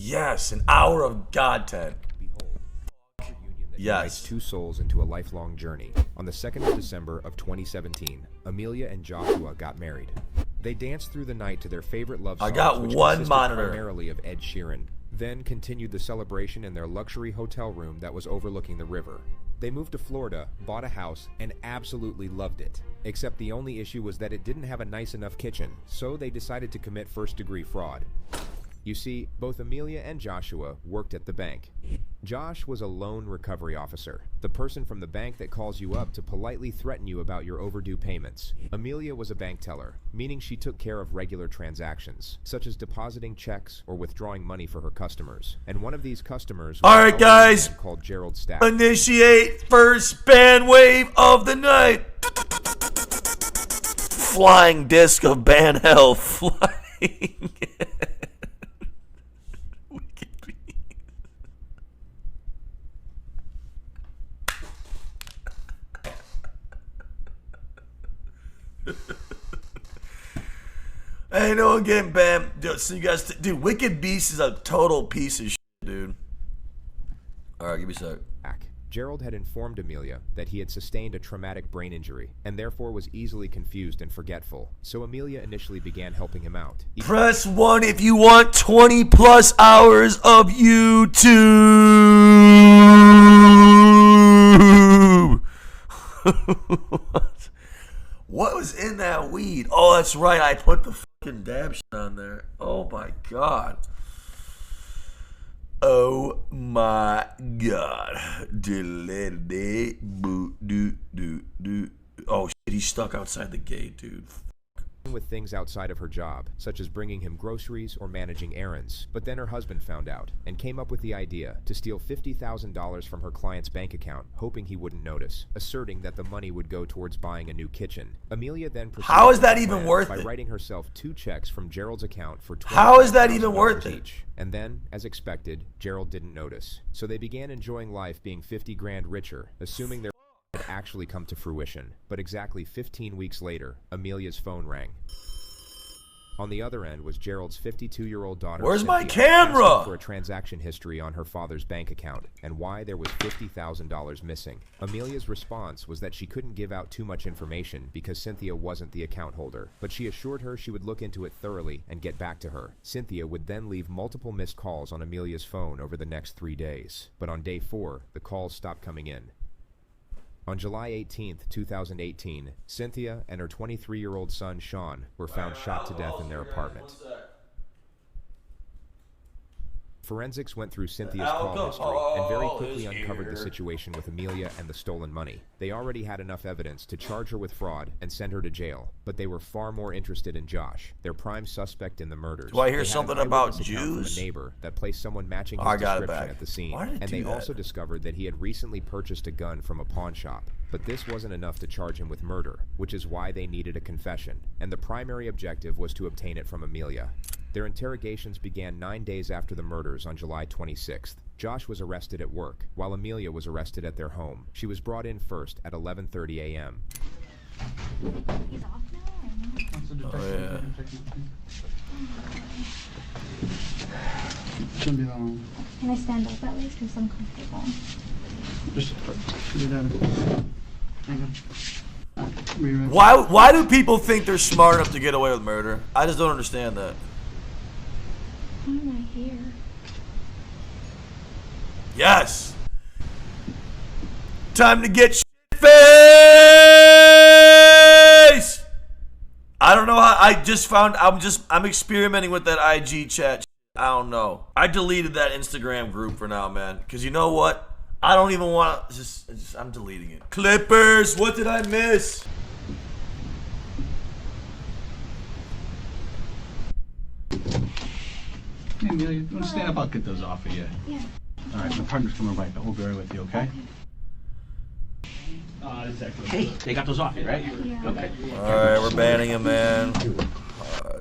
Yes, an hour of content. Unites two souls into a lifelong journey. On the 2nd of December of 2017, Amelia and Joshua got married. They danced through the night to their favorite love songs, I got which one consisted monitor. primarily of Ed Sheeran, then continued the celebration in their luxury hotel room that was overlooking the river. They moved to Florida, bought a house, and absolutely loved it. Except the only issue was that it didn't have a nice enough kitchen, so they decided to commit first-degree fraud. You see, both Amelia and Joshua worked at the bank. Josh was a loan recovery officer, the person from the bank that calls you up to politely threaten you about your overdue payments. Amelia was a bank teller, meaning she took care of regular transactions, such as depositing checks or withdrawing money for her customers. And one of these customers was Alright guys, called Gerald Stack. Initiate first band wave of the night. Flying disc of band hell flying. Ain't no one getting banned. So you guys, dude, Wicked Beast is a total piece of shit, dude. All right, give me a sec. Gerald had informed Amelia that he had sustained a traumatic brain injury and therefore was easily confused and forgetful. So Amelia initially began helping him out. Press 1 if you want 20 plus hours of YouTube. What was in that weed? Oh, that's right. I put the fucking dab shit on there. Oh my god. Oh my god. Oh shit, he's stuck outside the gate, dude. With things outside of her job, such as bringing him groceries or managing errands. But then her husband found out and came up with the idea to steal $50,000 from her client's bank account, hoping he wouldn't notice, asserting that the money would go towards buying a new kitchen. Amelia then proceeded How is that even worth by it? writing herself 2 checks from Gerald's account for $20,000 How is that even worth it? each. And then, as expected, Gerald didn't notice. So they began enjoying life being 50 grand richer, assuming their had actually come to fruition. But exactly 15 weeks later, Amelia's phone rang. On the other end was Gerald's 52-year-old daughter. Where's my Cynthia, camera? asking for a transaction history on her father's bank account and why there was $50,000 missing. Amelia's response was that she couldn't give out too much information because Cynthia wasn't the account holder, but she assured her she would look into it thoroughly and get back to her. Cynthia would then leave multiple missed calls on Amelia's phone over the next 3 days. But on day 4, the calls stopped coming in. On July 18th, 2018, Cynthia and her 23-year-old son, Sean, were found shot to death in their apartment. Forensics went through Cynthia's call history and very quickly uncovered the situation with Amelia and the stolen money. They already had enough evidence to charge her with fraud and send her to jail, but they were far more interested in Josh, their prime suspect in the murders. Do I hear something about Jews? From a neighbor that placed someone matching his description at the scene, Why did it and do they that? also discovered that he had recently purchased a gun from a pawn shop. But this wasn't enough to charge him with murder, which is why they needed a confession, and the primary objective was to obtain it from Amelia. Their interrogations began 9 days after the murders on July 26th. Josh was arrested at work, while Amelia was arrested at their home. She was brought in first at 11:30 a.m. He's off now? Oh, yeah. Shouldn't be that long. Can I stand up at least because I'm comfortable? Just do that. Hang on. Why do people think they're smart enough to get away with murder? I just don't understand that. Why am I here? Yes. Time to get shit face. I don't know how. I'm experimenting with that IG chat. I don't know. I deleted that Instagram group for now, man. Because you know what? I don't even want to. I'm deleting it. Clippers. What did I miss? Hey, Amelia, you want to stand up? I'll get those off of you. Yeah. All right, my partner's coming right, but we'll be right with you, okay? Hey, they got those off you, right? Yeah. Okay. All right, we're banning him, man.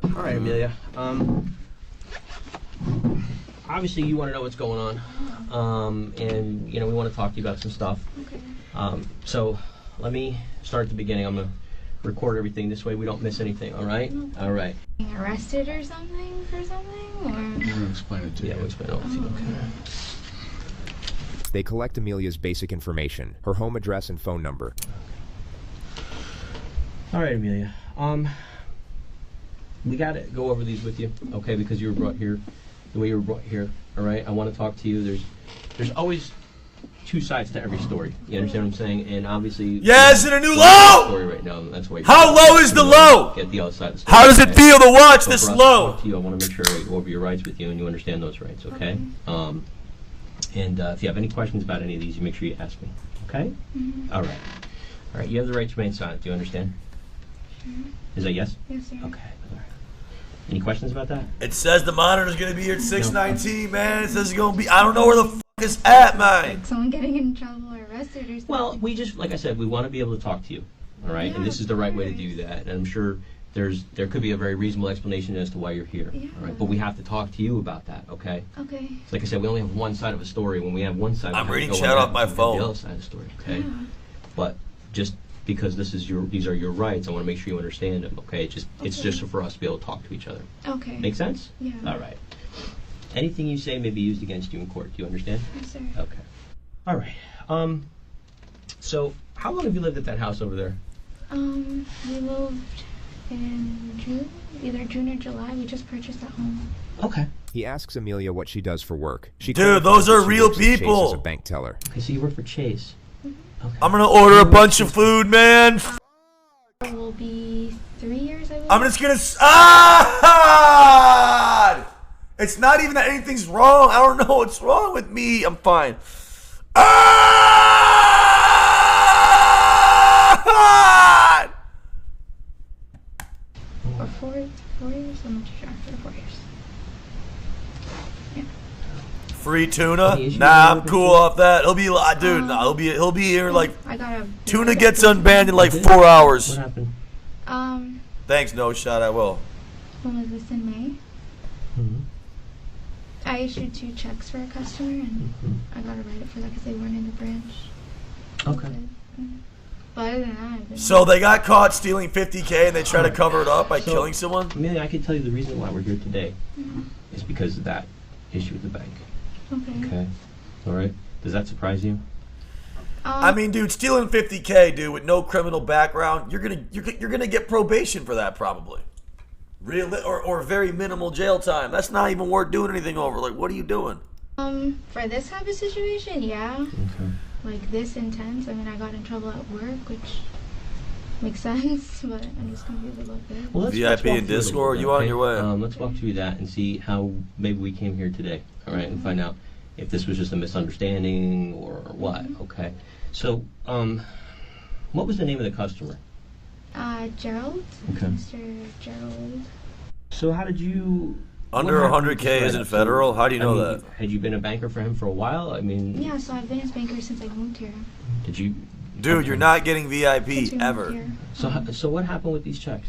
All right, Amelia. Obviously you want to know what's going on, and you know we want to talk to you about some stuff. Okay. So let me start at the beginning. I'm record everything this way. We don't miss anything. All right. All right. Being arrested or something for something, or? We're gonna explain it to you. Yeah, we'll explain it all to you. Okay. They collect Amelia's basic information, her home address and phone number. All right, Amelia. We gotta go over these with you, okay? Because you were brought here, the way you were brought here. All right. I want to talk to you. There's always two sides to every story. You understand what I'm saying? And obviously, Yeah, is it a new low? Story right now. That's why. How low is the low? Get the other side of the story. How does it okay? feel to watch So this for us to low? talk to you, I want to make sure I go over your rights with you and you understand those rights, okay? And if you have any questions about any of these, you make sure you ask me, okay? All right. All right, you have the right to remain silent. Do you understand? Is that yes? Yes, sir. Okay. All right. Any questions about that? It says the monitor's gonna be here at 6:19, man. It says it's gonna be. I don't know where the fuck it's at, man. Like someone getting in trouble or arrested or something. Well, we just, like I said, we want to be able to talk to you, all right? And Yeah, this is the right way to do that. And I'm sure there could be a very reasonable explanation as to why you're here, Yeah. all right? But we have to talk to you about that, okay? Okay. So like I said, we only have one side of a story. When we have one side, we I'm have to reading go chat on off that my and have phone. The other side of the story, okay? Yeah. But just because these are your rights, I want to make sure you understand them, okay? It's Okay. just for us to be able to talk to each other. Okay. Make sense? Yeah. All right. Anything you say may be used against you in court. Do you understand? Yes, sir. Okay. All right. So how long have you lived at that house over there? We moved in June, either June or July. We just purchased that home. Okay. He asks Amelia what she does for work. She Dude, clarifies those are that she real works at Chase people. as a bank teller. Okay, so you work for Chase. Okay. I'm gonna order a bunch of food, man. It will be 3 years, I believe. I'm just gonna. It's not even that anything's wrong. I don't know what's wrong with me. I'm fine. Or 4 years? I'm not too sure. 4 years. Yeah. Free tuna? Any issues Nah, I'm with cool it? off that. He'll be, dude. Nah, he'll be here like I got a tuna gets unbanned in like 4 hours. What happened? Thanks, no shot. I will. When was this in May? Mm-hmm. I issued 2 checks for a customer, and I got to write it for that because they weren't in the branch. Okay. But other than that, I've been So they got caught stealing $50K and they try to cover it up by So- killing someone? Amelia, I can tell you the reason why we're here today is because of that issue with the bank. okay. Okay. All right. Does that surprise you? I mean, dude, stealing $50K, dude, with no criminal background, you're gonna get probation for that probably. Real or very minimal jail time. That's not even worth doing anything over. Like, what are you doing? For this type of situation, yeah. Okay. Like this intense. I mean, I got in trouble at work, which makes sense, but I'm just confused about this. Well, let's VIP walk in through it a Discord, little you bit, on okay? your way. Let's walk through that and see how maybe we came here today. All right, and find out if this was just a misunderstanding or what. Okay. So, what was the name of the customer? Gerald. Okay. Mr. Gerald. So how did you? Under what happened 100K with isn't this federal? How do you know I mean, that? Had you been a banker for him for a while? I mean, Yeah, so I've been his banker since I moved here. did you? Dude, you're not getting VIP Since we moved ever. here. So what happened with these checks?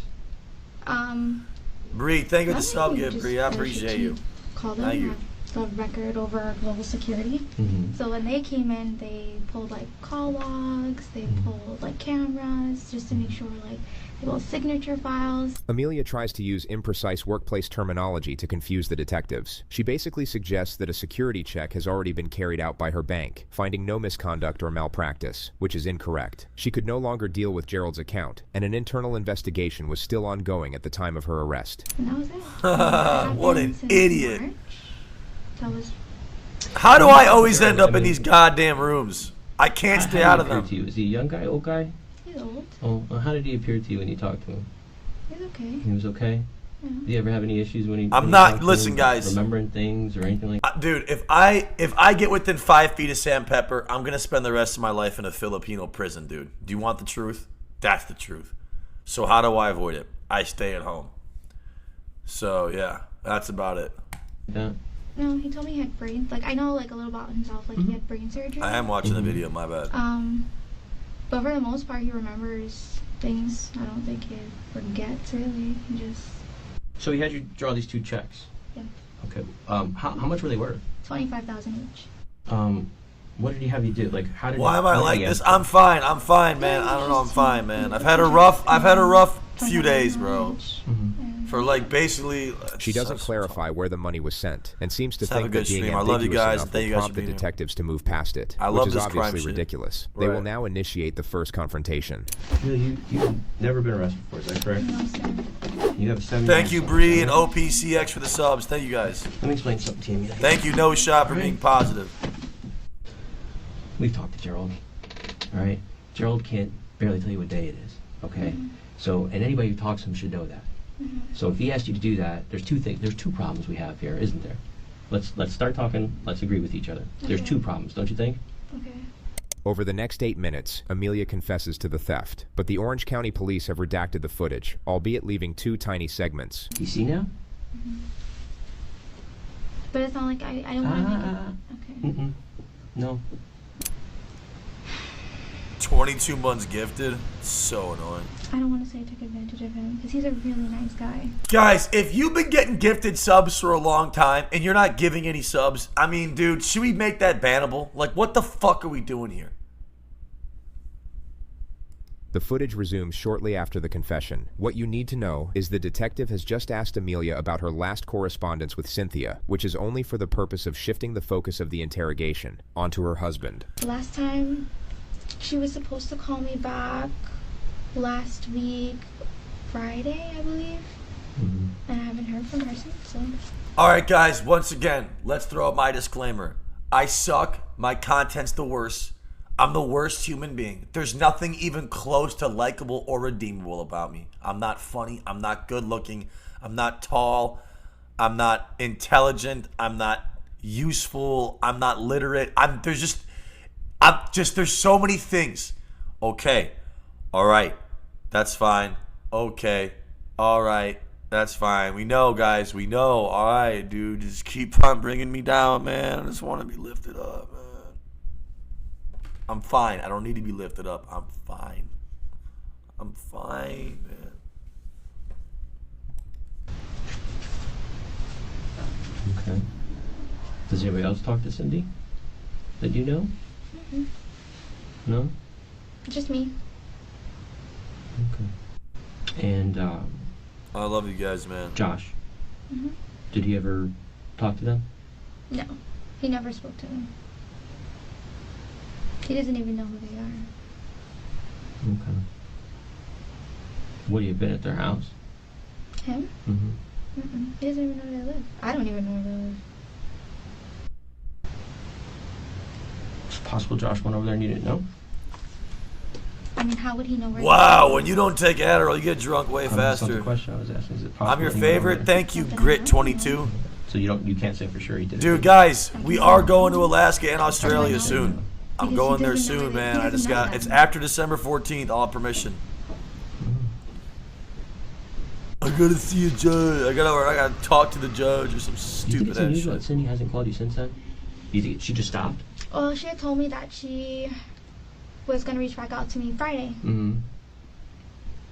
Bree, thank you for the Nothing, sub gift, just Bree. I the appreciate chief you. Called them. Thank you. The record over global security. Mm-hmm. So when they came in, they pulled like call logs, they pulled like cameras, just to make sure like they pulled signature files. Amelia tries to use imprecise workplace terminology to confuse the detectives. She basically suggests that a security check has already been carried out by her bank, finding no misconduct or malpractice, which is incorrect. She could no longer deal with Gerald's account, and an internal investigation was still ongoing at the time of her arrest. And that was it. That What an happened since idiot. March. That was How do I always end up in these goddamn rooms? I can't stay out of them. To you? Is he a young guy, old guy? he's old. Oh, how did he appear to you when you talked to him? He's okay. He was okay. Yeah. Did you ever have any issues when he? I'm when you not- talked to listen, him, guys. Remembering things or anything like? Dude, if I get within 5 feet of Sam Pepper, I'm gonna spend the rest of my life in a Filipino prison, dude. Do you want the truth? That's the truth. So how do I avoid it? I stay at home. So yeah, that's about it. that? No, he told me he had brain. Like I know like a little about himself. Like he had brain surgery. I am watching the video. My bad. But for the most part, he remembers things. I don't think he forgets really. He just So he had you draw these 2 checks. Yeah. Okay. How much were they worth? 25,000 each. What did he have you do? Like, how did? Why am I what like did he this? ask you? I'm fine. I'm fine, man. I don't know. I'm fine, man. I've had a rough few days, bro. For like basically. She doesn't clarify where the money was sent and seems to Let's have a think good that being stream. I love you ambiguous guys, enough and thank will you guys for prompt the being here. detectives to move past it, I which love is this crime obviously shit. ridiculous. They will Right. now initiate the first confrontation. You've never been arrested before, is that correct? No, sir. You have a 7. Thank you, Bree and OPCX for the subs. Thank you guys. Let me explain something to you. Amelia. Thank you, No Shot, for being positive. We've talked to Gerald. All right, Gerald can't barely tell you what day it is. Okay, so and anybody who talks to him should know that. So if he asked you to do that, there's two things. There's two problems we have here, isn't there? Let's start talking. Let's agree with each other. There's two problems, don't you think? Okay. Over the next 8 minutes, Amelia confesses to the theft, but the Orange County Police have redacted the footage, albeit leaving 2 tiny segments. You see now? But it's not like I don't want to make it. Okay. No. 22 months gifted. So annoying. I don't want to say I took advantage of him because he's a really nice guy. Guys, if you've been getting gifted subs for a long time and you're not giving any subs, I mean, dude, should we make that bannable? Like, what the fuck are we doing here? The footage resumes shortly after the confession. What you need to know is the detective has just asked Amelia about her last correspondence with Cynthia, which is only for the purpose of shifting the focus of the interrogation onto her husband. Last time, she was supposed to call me back last week, Friday, I believe. And I haven't heard from her since, so. Alright, guys, once again, let's throw out my disclaimer. I suck. My content's the worst. I'm the worst human being. There's nothing even close to likable or redeemable about me. I'm not funny. I'm not good looking. I'm not tall. I'm not intelligent. I'm not useful. I'm not literate. There's so many things. Okay. All right. That's fine. Okay. All right. That's fine. We know, guys. We know. All right, dude. Just keep on bringing me down, man. I just want to be lifted up, man. I'm fine. I don't need to be lifted up. I'm fine. I'm fine, man. Okay. Does anybody else talk to Cindy? That you know? No? Just me. Okay. And I love you guys, man. Josh, did he ever talk to them? No, he never spoke to me. He doesn't even know who they are. Okay. What, have you been at their house? Him? He doesn't even know where they live. I don't even know where they live. It's possible Josh went over there and you didn't know? I mean, how would he know where Wow, when you don't take Adderall, you get drunk way That's not the faster. question I was asking. Is it possible? I'm your he went over favorite. there? Thank you, Grit22. So you can't say for sure he did. Dude, guys, we are going to Alaska and Australia soon. I'm Because going he there doesn't know soon, where they- man. he I just doesn't know got. It's them. after December 14th. I'll have permission. I gotta see a judge. I gotta talk to the judge or some Do you think stupid it's ass unusual that shit. Cindy hasn't called you since then? Do you think she just stopped? Well, she had told me that she was going to reach back out to me Friday.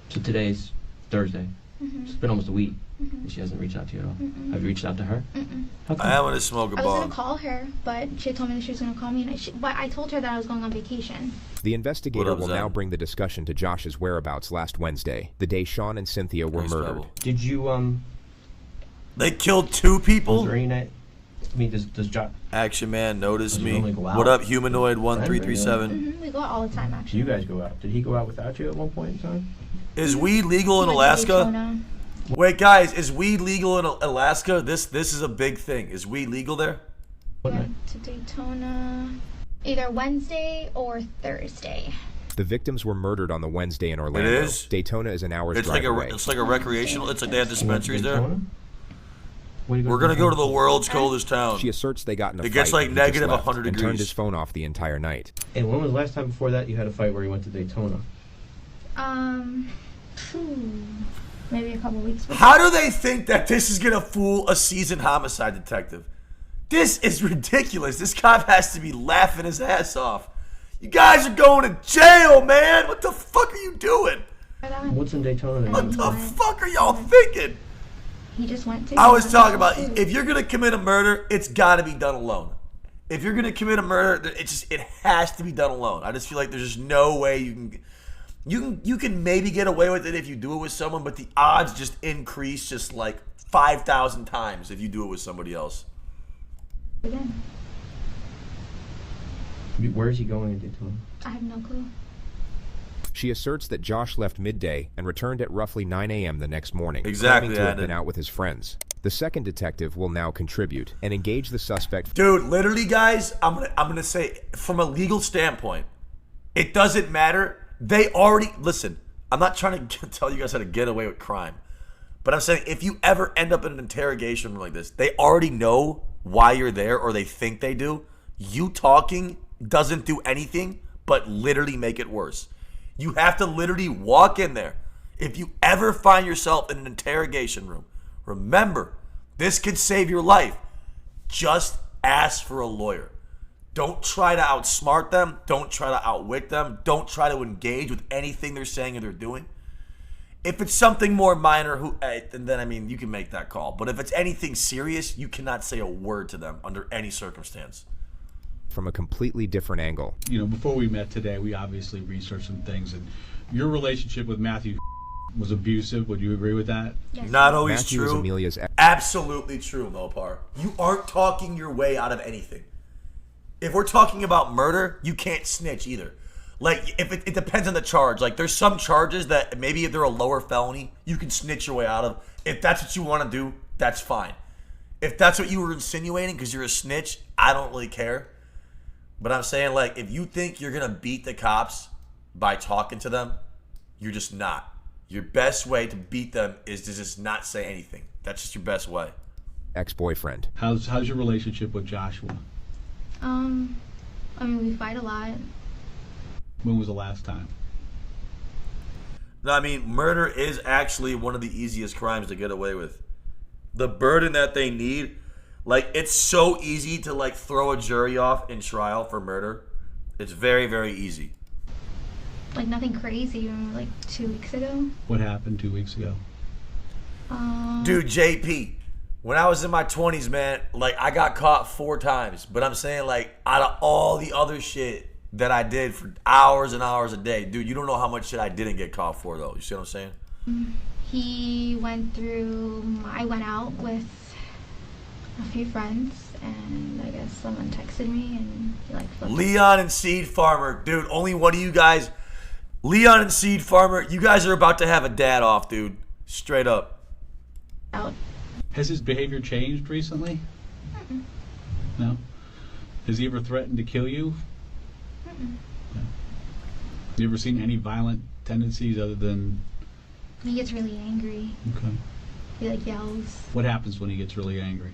So today's Thursday. It's been almost a week. And she hasn't reached out to you at all. Have you reached out to her? How come? I am gonna smoke a I was going bomb. to call her, but she had told me that she was going to call me, but I told her that I was going on vacation. The investigator What up, will Zen? now bring the discussion to Josh's whereabouts last Wednesday, the day Sean and Cynthia were Nice murdered. double. Did you They killed 2 was people. there any night? I mean, does Josh? Action man, notice Does he me. normally go out? What up, humanoid 1337? We go out all the time, actually. You guys go out. Did he go out without you at one point in time? Is weed legal in He went to Alaska? Daytona. Wait, guys, is weed legal in Alaska? This is a big thing. Is weed legal there? What night? Went to Daytona either Wednesday or Thursday. The victims were murdered on the Wednesday in Orlando. is? Daytona is an hour's It's drive like away. a recreational. It's like they have dispensaries there. Daytona? Where do you We're gonna go to the Daytona? world's coldest town. She asserts they got in a It gets fight like and he just negative left 100 and turned degrees. his phone off the entire night. And when was the last time before that you had a fight where you went to Daytona? Maybe a couple weeks before. How do they think that this is gonna fool a seasoned homicide detective? This is ridiculous. This cop has to be laughing his ass off. You guys are going to jail, man. What the fuck are you doing? What's in Daytona? that What you- the fuck are y'all thinking? He just went to. I was talking about if you're gonna commit a murder, it's gotta be done alone. If you're gonna commit a murder, it has to be done alone. I just feel like there's just no way you can maybe get away with it if you do it with someone, but the odds just increase just like 5,000 times if you do it with somebody else. Again, Where is he going to him? I have no clue. She asserts that Josh left midday and returned at roughly 9 a.m. the next morning, Exactly, claiming to have Adam. been out with his friends. The second detective will now contribute and engage the suspect. Dude, literally, guys, I'm gonna say from a legal standpoint, it doesn't matter. They already listen. I'm not trying to tell you guys how to get away with crime, but I'm saying if you ever end up in an interrogation room like this, they already know why you're there, or they think they do. You talking doesn't do anything but literally make it worse. You have to literally walk in there. If you ever find yourself in an interrogation room, remember, this could save your life. Just ask for a lawyer. Don't try to outsmart them. Don't try to outwit them. Don't try to engage with anything they're saying or they're doing. If it's something more minor, then I mean, you can make that call. But if it's anything serious, you cannot say a word to them under any circumstance. From a completely different angle. You know, before we met today, we obviously researched some things, and your relationship with Matthew was abusive. Would you agree with that? Yes. Not always Matthew is true. Amelia's Absolutely true, Mopar. You aren't talking your way out of anything. If we're talking about murder, you can't snitch either. Like, if it depends on the charge. Like, there's some charges that maybe if they're a lower felony, you can snitch your way out of. If that's what you want to do, that's fine. If that's what you were insinuating because you're a snitch, I don't really care. But I'm saying, like, if you think you're going to beat the cops by talking to them, you're just not. Your best way to beat them is to just not say anything. That's just your best way. ex-boyfriend. How's your relationship with Joshua? I mean, we fight a lot. When was the last time? No, I mean, murder is actually one of the easiest crimes to get away with. The burden that they need, like, it's so easy to, like, throw a jury off in trial for murder. It's very, very easy. Like, nothing crazy. Like 2 weeks ago. What happened 2 weeks ago? Dude, JP, when I was in my 20s, man, like, I got caught 4 times. But I'm saying, like, out of all the other shit that I did for hours and hours a day, dude, you don't know how much shit I didn't get caught for, though. You see what I'm saying? He went through. I went out with a few friends, and I guess someone texted me, and he like flipped. Leon and Seed Farmer, dude, only one of you guys. Leon and Seed Farmer, you guys are about to have a dad off, dude. Straight up. Out. Has his behavior changed recently? No? Has he ever threatened to kill you? No. You ever seen any violent tendencies other than... He gets really angry. Okay. He like yells. What happens when he gets really angry?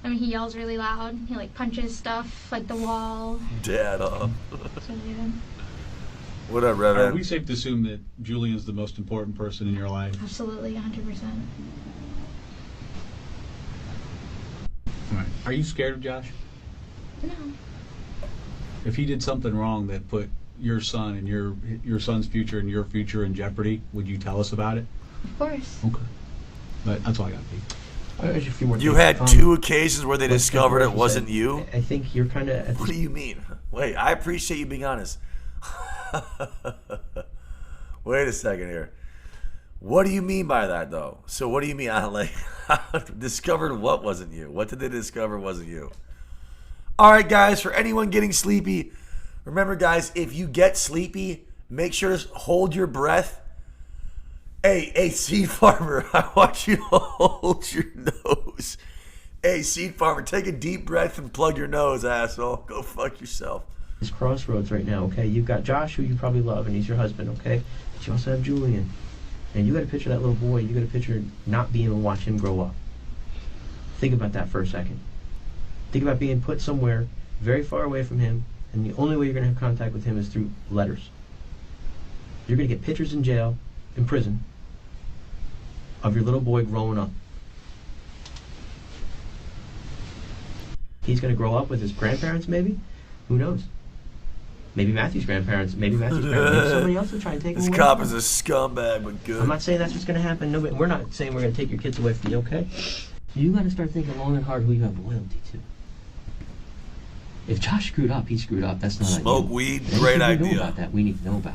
I mean, he yells really loud. He like punches stuff, like the wall. Dad off. So yeah. What up, Are we Reverend? safe to assume that Julian's the most important person in your life? Absolutely, 100%. All right. Are you scared of Josh? No. If he did something wrong that put your son and your son's future and your future in jeopardy, would you tell us about it? Of course. Okay. But that's all I got, Pete. There's a few more You things. had 2 occasions where they Let's discovered take it what wasn't said. you? I think you're kind of... What do you mean? Wait, I appreciate you being honest. Wait a second here. What do you mean by that, though? So what do you mean? I like discovered what wasn't you? What did they discover wasn't you? All right, guys, for anyone getting sleepy, remember, guys, if you get sleepy, make sure to hold your breath. Hey, Seed Farmer, I want you to hold your nose. Hey, Seed Farmer, take a deep breath and plug your nose, asshole. Go fuck yourself. This crossroads right now, okay? You've got Josh, who you probably love, and he's your husband, okay? But you also have Julian. And you got to picture that little boy. You got to picture not being able to watch him grow up. Think about that for a second. Think about being put somewhere very far away from him, and the only way you're going to have contact with him is through letters. You're going to get pictures in jail, in prison, of your little boy growing up. He's going to grow up with his grandparents, maybe? Who knows? Maybe Matthew's grandparents. Maybe Matthew's parents. Maybe somebody else will try and take him This away. cop is a scumbag, but good. I'm not saying that's what's going to happen. No, but we're not saying we're going to take your kids away from you, okay? You got to start thinking long and hard who you have loyalty to. If Josh screwed up, he screwed up. That's not Smoke on you. weed, Anything great you know idea. about that, we need to know about.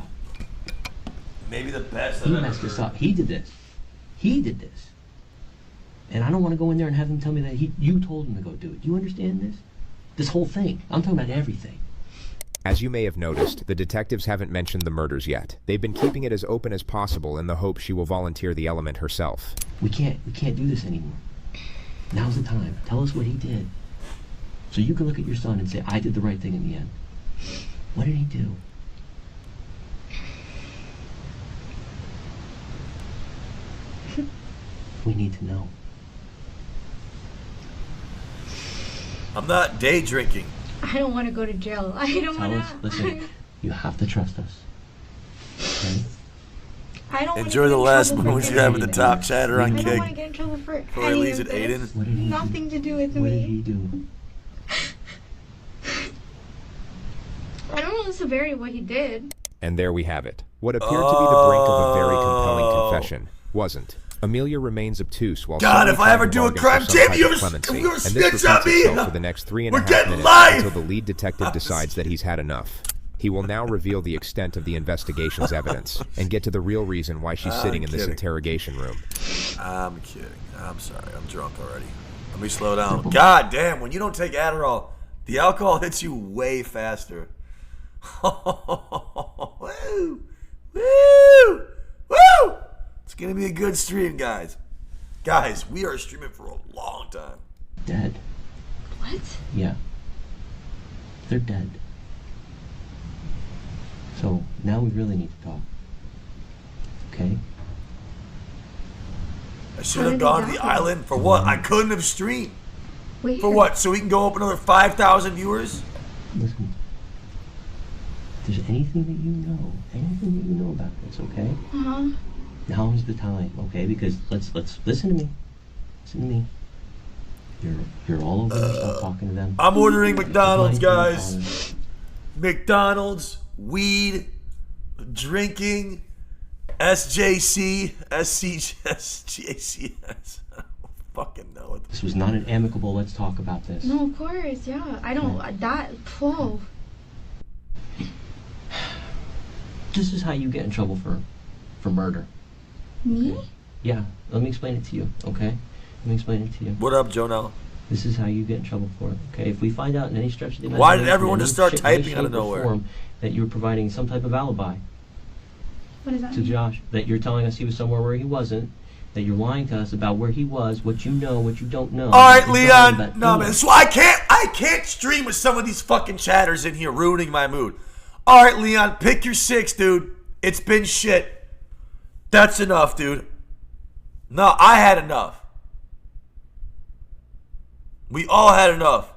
Maybe the best He I've ever messed us heard. up. He did this. He did this. And I don't want to go in there and have him tell me that you told him to go do it. Do you understand this? This whole thing. I'm talking about everything. As you may have noticed, the detectives haven't mentioned the murders yet. They've been keeping it as open as possible in the hope she will volunteer the element herself. We can't do this anymore. Now's the time. Tell us what he did. So you can look at your son and say, I did the right thing in the end. What did he do? We need to know. Mm-hmm. I'm not day drinking. I don't want to go to jail. I don't Tell want us, listen, you have to trust us. Okay? I don't Enjoy the last moments you have with the anything. top chatter on I don't want to King. get in trouble for Before he any leaves of it, this. Aiden. What did he Nothing to do with What did me. he do? I don't know the severity of what he did. And there we have it. What appeared to be the brink of a very compelling confession wasn't. Amelia remains obtuse while God, Sonny if I tries ever to do a bargain crime, for some Jim, type you of ever- clemency. you ever And this snitch repeats on me? itself for the next 3.5 We're getting minutes live! until the lead detective decides that he's had enough. He will now reveal the extent of the investigation's evidence and get to the real reason why she's sitting in this kidding. interrogation room. I'm kidding. I'm sorry. I'm drunk already. Let me slow down. God damn, when you don't take Adderall, the alcohol hits you way faster. Woo! Woo! Woo! It's going to be a good stream, guys. Guys, we are streaming for a long time. Dead. What? Yeah. They're dead. So now we really need to talk. Okay? I should How have did gone they to the die? island for what? I couldn't have streamed. Wait. For what? So we can go up another 5,000 viewers? Listen. If there's anything that you know about this, okay? Uh-huh. Now is the time, okay? Because let's listen to me. Listen to me. You're all over them. Stop talking to them. I'm ordering McDonald's, Everybody guys. follow. McDonald's, weed, drinking, SJC, SCS, JCS. I don't fucking know it. This was not an amicable. Let's talk about this. No, of course, yeah. I don't, that, whoa. This is how you get in trouble for murder. Me? Yeah. Let me explain it to you, okay? Let me explain it to you. What up, Jonelle? This is how you get in trouble for it, okay? If we find out in any stretch of the Why did imagination, everyone in just any start shape, typing out of shape, or nowhere? form, that you're providing some type of alibi What does that to mean? Josh, that you're telling us he was somewhere where he wasn't, that you're lying to us about where he was, what you know, what you don't know. All right, You're telling Leon. that No, thing. man. So I can't stream with some of these fucking chatters in here ruining my mood. All right, Leon. Pick your six, dude. It's been shit. That's enough, dude. No, I had enough. We all had enough.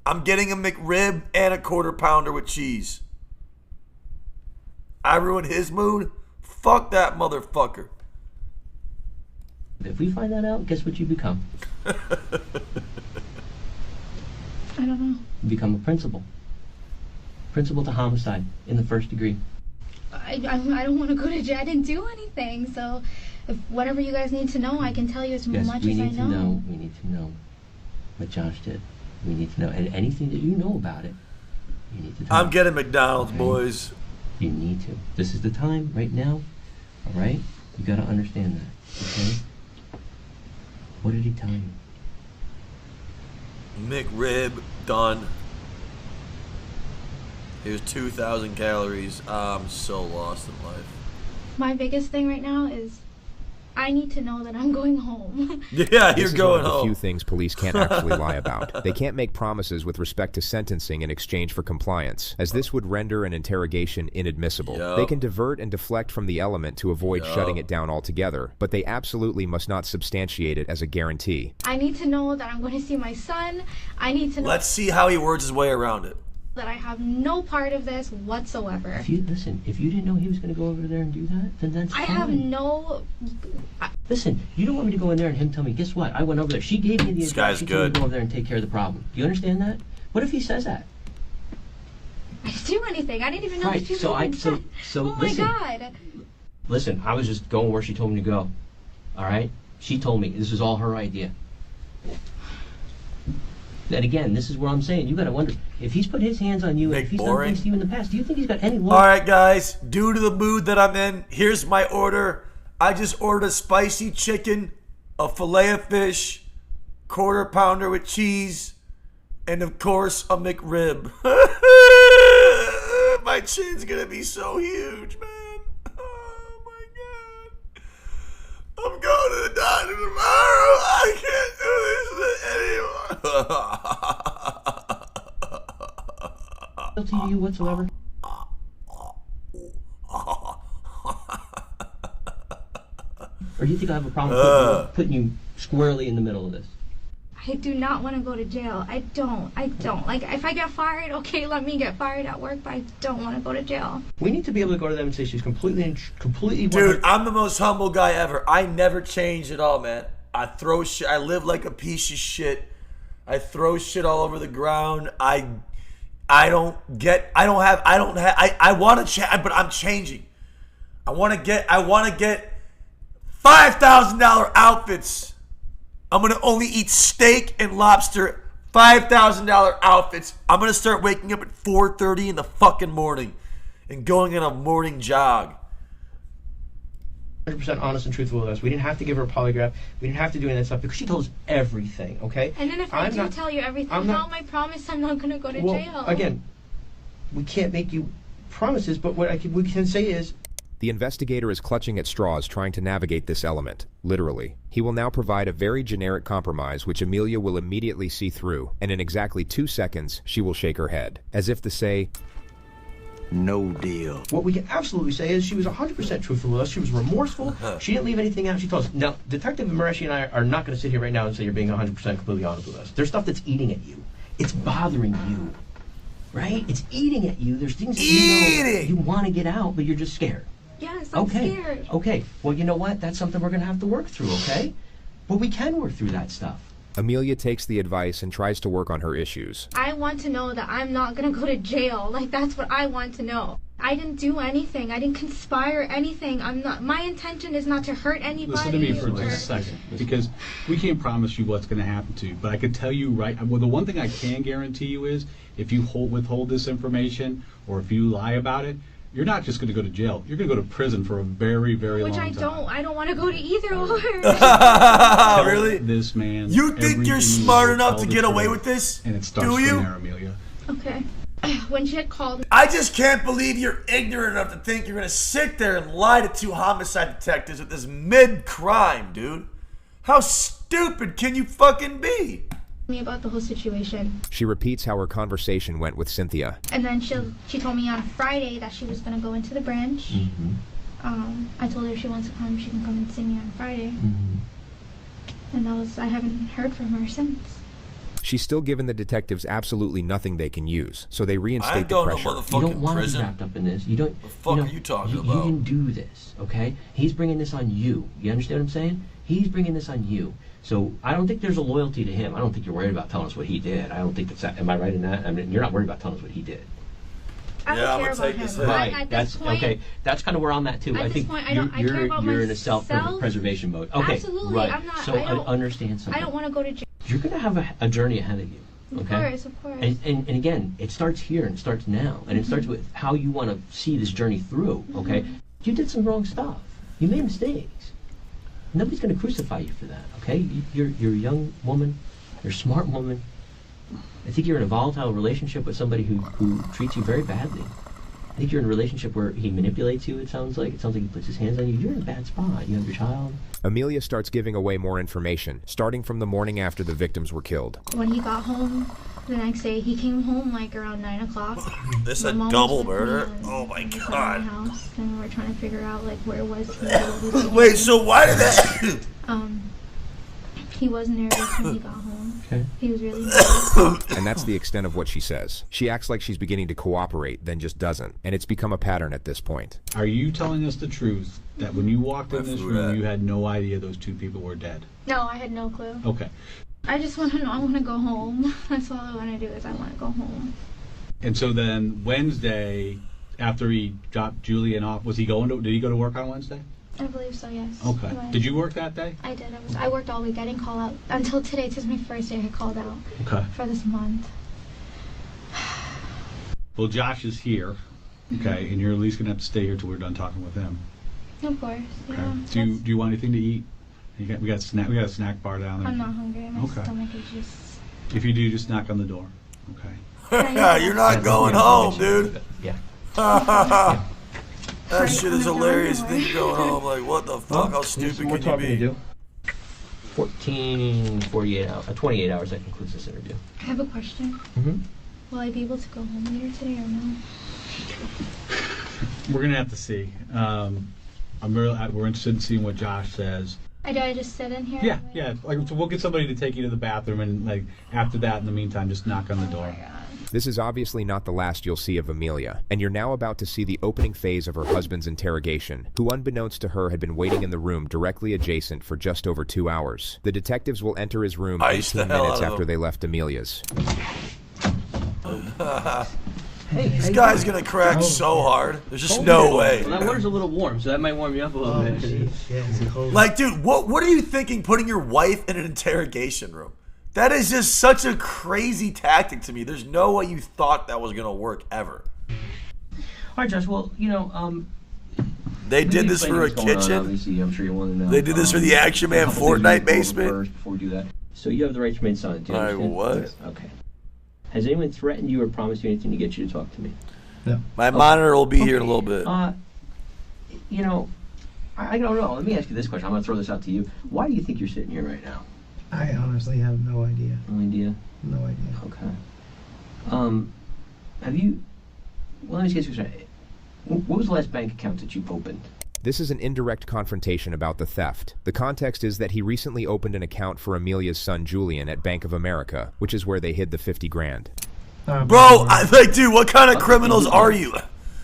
I'm getting a McRib and a quarter pounder with cheese. I ruined his mood? Fuck that motherfucker. If we find that out, guess what you become? I don't know. You become a principal. Principal to homicide in the first degree. I don't want to go to jail. I didn't do anything. So, if whatever you guys need to know, I can tell you as Yes, much we as I need to know. know. We need to know what Josh did. We need to know, and anything that you know about it, you need to tell I'm us. getting McDonald's, Okay. boys. You need to. This is the time right now. All right? You got to understand that. Okay? What did he tell you? McRib, done. Here's 2,000 calories. I'm so lost in life. My biggest thing right now is I need to know that I'm going home. Yeah, This you're is going one of the home. few things police can't actually lie about. They can't make promises with respect to sentencing in exchange for compliance, as this would render an interrogation inadmissible. Yup. They can divert and deflect from the element to avoid Yup. shutting it down altogether, but they absolutely must not substantiate it as a guarantee. I need to know that I'm going to see my son. I need to know Let's see how he words his way around it. that I have no part of this whatsoever. If you didn't know he was going to go over there and do that, then that's I fine. have no. Listen, you don't want me to go in there and him tell me, guess what? I went over there. She gave me the This advice. guy's She told me good. to go over there and take care of the problem. Do you understand that? What if he says that? I didn't do anything. I didn't even know Right, these people so I- were so- dead. so oh listen. my god. Listen, I was just going where she told me to go. All right? She told me this was all her idea. And again, this is where I'm saying, you got to wonder, if he's put his hands on you and if he's done things to you in the past, do you think he's got any love? All right, guys, due to the mood that I'm in, here's my order. I just ordered a spicy chicken, a fillet of fish, quarter pounder with cheese, and of course, a McRib. My chin's gonna be so huge, man. Oh my God. I'm going to the doctor tomorrow. I can't do this anymore. To you whatsoever? Or do you think I have a problem putting you squarely in the middle of this? I do not want to go to jail. I don't. Like, if I get fired, okay, let me get fired at work, but I don't want to go to jail. We need to be able to go to them and say she's completely Dude, I'm the most humble guy ever. I never change at all, man. I throw shit. I live like a piece of shit. I throw shit all over the ground. I want to change, but I'm changing. I want to get $5,000 outfits. I'm going to only eat steak and lobster, $5,000 outfits. I'm going to start waking up at 4:30 in the fucking morning and going on a morning jog. 100% honest and truthful with us. We didn't have to give her a polygraph. We didn't have to do any of that stuff because she told us everything, okay? And then if I do tell you everything, how am I promise I'm not going to go to jail? Again, we can't make you promises, but what we can say is... The investigator is clutching at straws trying to navigate this element, literally. He will now provide a very generic compromise which Amelia will immediately see through, and in exactly 2 seconds, she will shake her head, as if to say, no deal. What we can absolutely say is she was 100% truthful with us. She was remorseful. She didn't leave anything out. She told us. Now, Detective Mareshi and I are not going to sit here right now and say you're being 100% completely honest with us. There's stuff that's eating at you. It's bothering you, right? It's eating at you. There's things that you want to get out, but you're just scared. Yes, I'm scared. Okay, well, you know what? That's something we're going to have to work through, okay? But we can work through that stuff. Amelia takes the advice and tries to work on her issues. I want to know that I'm not going to go to jail. Like, that's what I want to know. I didn't do anything. I didn't conspire anything. My intention is not to hurt anybody. Listen to me for just a second, because we can't promise you what's going to happen to you. But I can tell you well, the one thing I can guarantee you is if you withhold this information or if you lie about it, you're not just going to go to jail. You're going to go to prison for a very, very long time. Which I don't want to go to either or. Really? This man. You think you're smart enough to get away with this? And it starts from there, Amelia. Okay. When she had called... I just can't believe you're ignorant enough to think you're going to sit there and lie to 2 homicide detectives with this mid-crime, dude. How stupid can you fucking be? Me about the whole situation. She repeats how her conversation went with Cynthia. And then she told me on Friday that she was going to go into the branch. Mm-hmm. I told her if she wants to come, she can come and see me on Friday. Mm-hmm. And I haven't heard from her since. She's still given the detectives absolutely nothing they can use, so they reinstate the pressure. You don't want to be wrapped up in this. You don't. What the fuck are you talking about? You didn't do this, okay? He's bringing this on you. You understand what I'm saying? He's bringing this on you. So I don't think there's a loyalty to him. I don't think you're worried about telling us what he did. I don't think that's. Am I right in that? I mean, you're not worried about telling us what he did. I don't care about him. Right. That's point, okay. That's kind of where I'm at too. I think point, I care about you're in a self-preservation mode. Okay. Absolutely. Right. I'm not. So I understand something. I don't want to go to jail. You're going to have a journey ahead of you. Okay? Of course. And again, it starts here and it starts now. And it starts with how you want to see this journey through, okay? You did some wrong stuff. You made mistakes. Nobody's going to crucify you for that, okay? You're a young woman. You're a smart woman. I think you're in a volatile relationship with somebody who treats you very badly. I think you're in a relationship where he manipulates you, it sounds like. It sounds like he puts his hands on you. You're in a bad spot. You have your child. Amelia starts giving away more information, starting from the morning after the victims were killed. When he got home the next day, he came home like around 9 o'clock. This is a double murder? Oh my god. House, and we're trying to figure out like where was he. Wait, so why did that... He was nervous when he got home. Okay. He was really nervous. And that's the extent of what she says. She acts like she's beginning to cooperate, then just doesn't. And it's become a pattern at this point. Are you telling us the truth that when you walked in this room, you had no idea those 2 people were dead? No, I had no clue. Okay. I just want to know. I want to go home. That's all I want to do is I want to go home. And so then Wednesday, after he dropped Julian off, did he go to work on Wednesday? I believe so, yes. Okay. But Did you work that day? I did. I worked all week. I didn't call out until today. Today's my first day I called out Okay. for this month. Well, Josh is here. Okay, and you're at least gonna have to stay here till we're done talking with him. Of course, Okay. yeah. Do you want anything to eat? We got a snack bar down there. I'm not hungry. My Okay. stomach is just... If you do, just knock on the door. Okay. You're not going home, dude. Yeah. That shit is hilarious. Think going home. Like, what the fuck? How stupid can you be? Do. 48 hours. 28 hours. That concludes this interview. I have a question. Will I be able to go home later today or no? We're gonna have to see. We're interested in seeing what Josh says. Do I just sit in here? Yeah. Like, so we'll get somebody to take you to the bathroom, and like after that, in the meantime, just knock on the door. This is obviously not the last you'll see of Amelia, and you're now about to see the opening phase of her husband's interrogation, who unbeknownst to her had been waiting in the room directly adjacent for just over 2 hours. The detectives will enter his room 18 minutes after they left Amelia's. This guy's gonna crack so hard. There's just no way. Well, that water's a little warm, so that might warm you up a little bit. Like, dude, what are you thinking putting your wife in an interrogation room? That is just such a crazy tactic to me. There's no way you thought that was gonna work ever. All right, Josh. Well, They did this for a kitchen. Obviously, I'm sure you want to know. They did this for the Ac7ionMan Fortnite basement. First, before we do that, so you have the right to remain silent. Do you understand? What? Okay. Has anyone threatened you or promised you anything to get you to talk to me? No. My monitor will be here in a little bit. I don't know. Let me ask you this question. I'm going to throw this out to you. Why do you think you're sitting here right now? I honestly have no idea. No idea? No idea. Okay. Have you... Well, let me ask you a question. What was the last bank account that you opened? This is an indirect confrontation about the theft. The context is that he recently opened an account for Amelia's son Julian at Bank of America, which is where they hid the 50 grand. Bro, dude, what kind of criminals are you?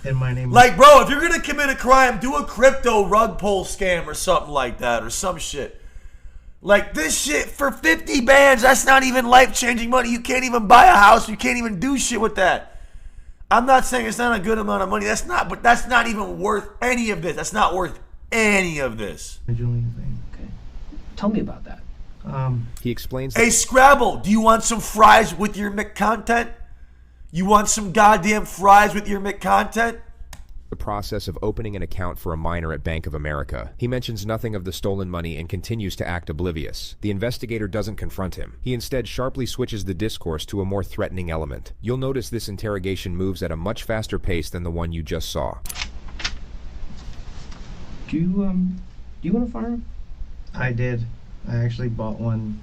And my name Like, bro, if you're gonna commit a crime, do a crypto rug pull scam or something like that, or some shit. Like, this shit, for 50 bands, that's not even life-changing money. You can't even buy a house. You can't even do shit with that. I'm not saying it's not a good amount of money. But that's not even worth any of this. That's not worth any of this. Julian's name. Okay. Tell me about that. He explains... Hey, Scrabble, do you want some fries with your McContent? You want some goddamn fries with your McContent? The process of opening an account for a minor at Bank of America. He mentions nothing of the stolen money and continues to act oblivious. The investigator doesn't confront him. He instead sharply switches the discourse to a more threatening element. You'll notice this interrogation moves at a much faster pace than the one you just saw. Do you want a firearm? I did. I actually bought one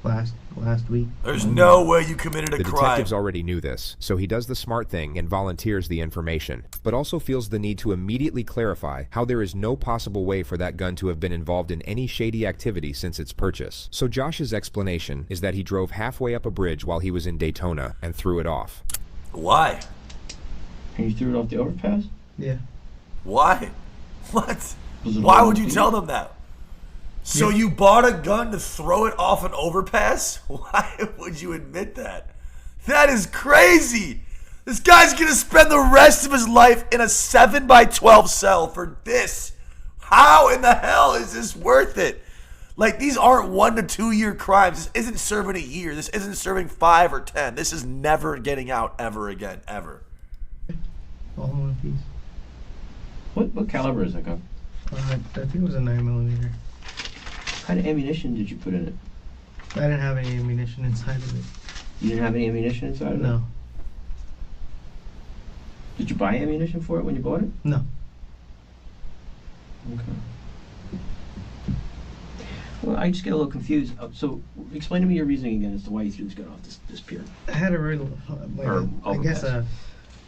last week. There's no way you committed a The crime. detectives already knew this, so he does the smart thing and volunteers the information, but also feels the need to immediately clarify how there is no possible way for that gun to have been involved in any shady activity since its purchase. So Josh's explanation is that he drove halfway up a bridge while he was in Daytona and threw it off. Why? And you threw it off the overpass? Yeah. Why? What? Why would you tell them that? So you bought a gun to throw it off an overpass? Why would you admit that? That is crazy. This guy's gonna spend the rest of his life in a 7x12 cell for this. How in the hell is this worth it? Like, these aren't 1 to 2 year crimes. This isn't serving a year. This isn't serving 5 or 10. This is never getting out ever again, ever. All in one piece. What caliber is that gun? I think it was a 9mm. What kind of ammunition did you put in it? I didn't have any ammunition inside of it. You didn't have any ammunition inside of it? No. Did you buy ammunition for it when you bought it? No. Okay. Well, I just get a little confused. So, explain to me your reasoning again as to why you threw this gun off this pier. I had a I guess a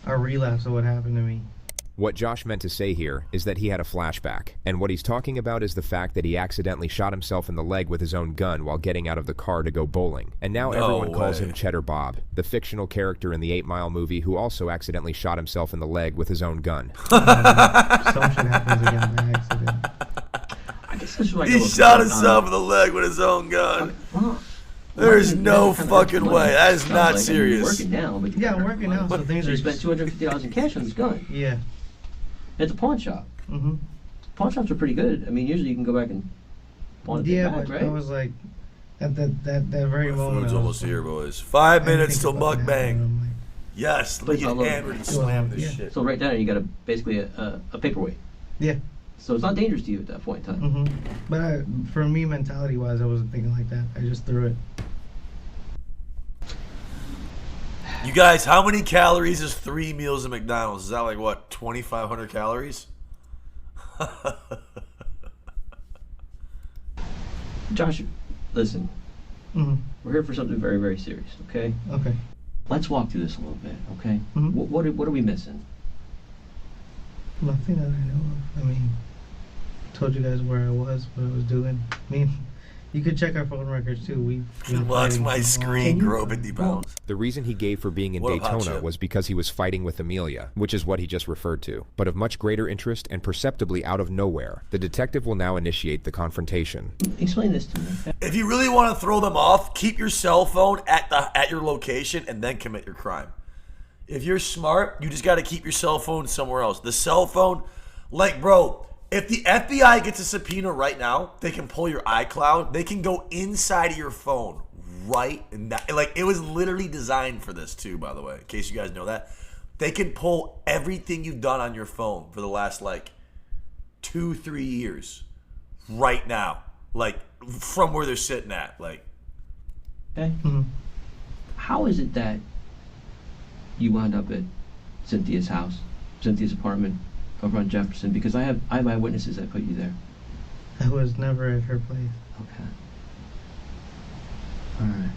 relapse of what happened to me. What Josh meant to say here is that he had a flashback, and what he's talking about is the fact that he accidentally shot himself in the leg with his own gun while getting out of the car to go bowling. And now everyone calls him Cheddar Bob, the fictional character in the 8 Mile movie who also accidentally shot himself in the leg with his own gun. Some shit happens again by accident. I guess this is like He shot himself in the leg with his own gun. There's no fucking way. That is not serious. You're working now, but I'm working now, so things you are... spent $250 in cash on this gun Yeah. at the pawn shop. Mm-hmm. Pawn shops are pretty good. I mean, usually you can go back and pawn it back, but right? I was like, at that very My moment. food's I was almost like, here, boys. 5 I didn't minutes till think about that, and mukbang. I'm like, Yes, let me get hammered and slam this shit. So right down, you got basically a paperweight. yeah. So it's not dangerous to you at that point in time. Mm-hmm. But for me, mentality-wise, I wasn't thinking like that. I just threw it. You guys, how many calories is 3 meals at McDonald's? Is that like, what, 2,500 calories? Josh, listen. Mm-hmm. We're here for something very, very serious, okay? Okay. Let's walk through this a little bit, okay? Mhm. What are we missing? Nothing that I know of. I mean, told you guys where I was, what I was doing. I mean, you could check our phone records too. We've been Watch fighting my for a screen while. grow 50 pounds. The reason he gave for being in What a hot Daytona chip. was because he was fighting with Amelia, which is what he just referred to. But of much greater interest and perceptibly out of nowhere, the detective will now initiate the confrontation. Explain this to me. If you really want to throw them off, keep your cell phone at your location and then commit your crime. If you're smart, you just got to keep your cell phone somewhere else. The cell phone, like, bro, if the FBI gets a subpoena right now, they can pull your iCloud. They can go inside of your phone right now. Like, it was literally designed for this too, by the way, in case you guys know that. They can pull everything you've done on your phone for the last, like, 2-3 years right now. Like, from where they're sitting at. Like, Okay? Mhm. How is it that you wound up at Cynthia's house, Cynthia's apartment over on Jefferson? Because I have eyewitnesses that put you there. I was never at her place. Okay. All right.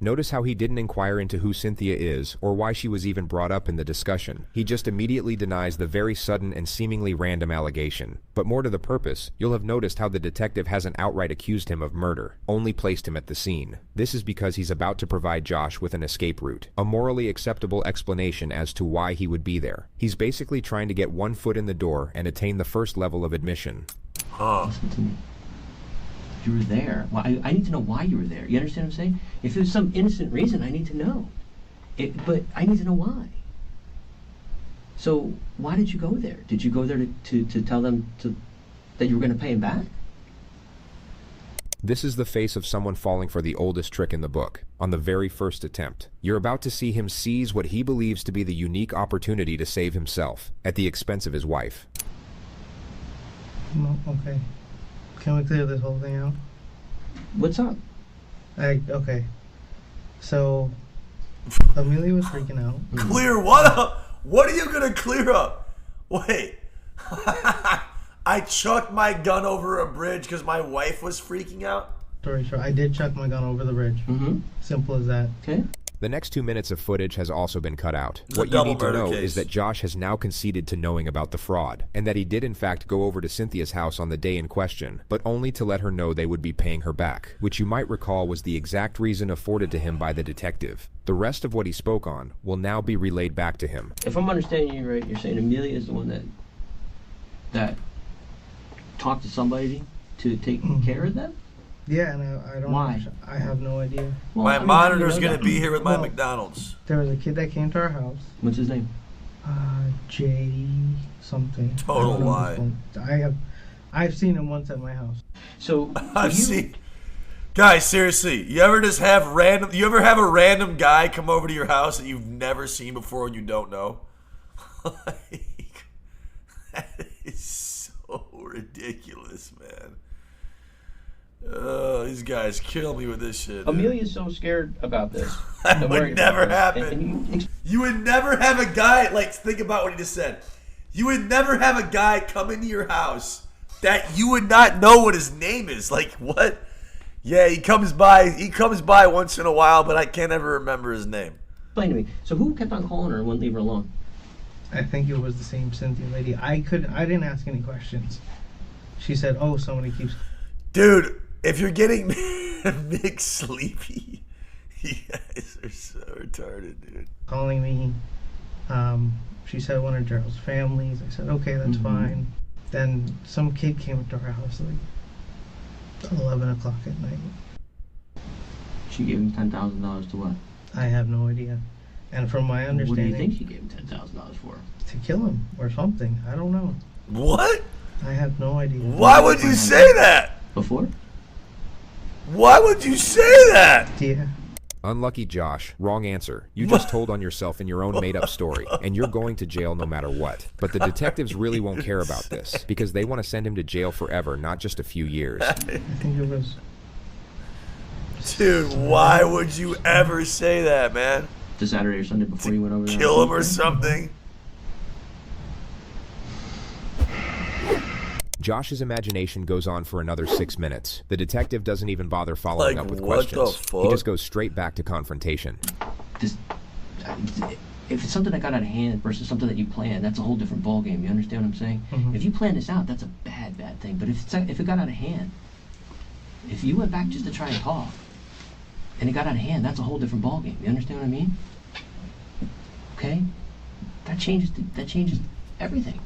Notice how he didn't inquire into who Cynthia is or why she was even brought up in the discussion. He just immediately denies the very sudden and seemingly random allegation. But more to the purpose, you'll have noticed how the detective hasn't outright accused him of murder, only placed him at the scene. This is because he's about to provide Josh with an escape route, a morally acceptable explanation as to why he would be there. He's basically trying to get one foot in the door and attain the first level of admission. Listen to me. You were there. Well, I need to know why you were there. You understand what I'm saying? If there's some innocent reason, I need to know. But I need to know why. So why did you go there? Did you go there to tell them that you were going to pay him back? This is the face of someone falling for the oldest trick in the book, on the very first attempt. You're about to see him seize what he believes to be the unique opportunity to save himself, at the expense of his wife. No, okay. Can we clear this whole thing out? What's up? Okay. So, Amelia was freaking out. clear what up? What are you going to clear up? Wait. I chucked my gun over a bridge because my wife was freaking out? Story short, I did chuck my gun over the bridge. Mm-hmm. Simple as that. Okay. The next 2 minutes of footage has also been cut out. It's a What you double need to murder know case. is that Josh has now conceded to knowing about the fraud, and that he did in fact go over to Cynthia's house on the day in question, but only to let her know they would be paying her back, which you might recall was the exact reason afforded to him by the detective. The rest of what he spoke on will now be relayed back to him. If I'm understanding you right, you're saying Amelia is the one that talked to somebody to take care of them? Yeah, and I don't. Why? I have no idea. Well, My I mean, how do you monitor's know going that? to be here with my Well- McDonald's. There was a kid that came to our house. What's his name? Jay something. Total I don't know lie. his phone. I've seen him once at my house. So I've you- seen. Guys, seriously, you ever have a random guy come over to your house that you've never seen before and you don't know? Like, that is so ridiculous, man. These guys kill me with this shit. dude. Amelia's so scared about this. That and would worried never about this. happen. And You would never have a guy, like, think about what he just said. You would never have a guy come into your house that you would not know what his name is. Like, what? Yeah, he comes by once in a while, but I can't ever remember his name. explain to me. So who kept on calling her and wouldn't leave her alone? I think it was the same Cynthia lady. I didn't ask any questions. She said, "Oh, somebody keeps." Dude, if you're getting Mick sleepy, you guys are so retarded, dude. Calling me. She said one of Gerald's families. I said, okay, that's fine. Then some kid came to our house like 11 o'clock at night. She gave him $10,000 to what? I have no idea. And from my understanding, What do you think she gave him $10,000 for? to kill him or something. I don't know. What? I have no idea. Why would you say that? Before? Why would you say that? Yeah. Unlucky Josh, wrong answer. You just told on yourself in your own made-up story, and you're going to jail no matter what. But the detectives really won't care about this, because they want to send him to jail forever, not just a few years. I think it was... Dude, why would you ever say that, man? The Saturday or Sunday before you went over there? Kill him or something? Josh's imagination goes on for another 6 minutes. The detective doesn't even bother following Like, up with what the questions. fuck? He just goes straight back to confrontation. This, if it's something that got out of hand versus something that you planned, that's a whole different ballgame. You understand what I'm saying? Mhm. If you planned this out, that's a bad thing. But if it got out of hand, if you went back just to try and talk, and it got out of hand, that's a whole different ballgame. You understand what I mean? Okay? That changes everything.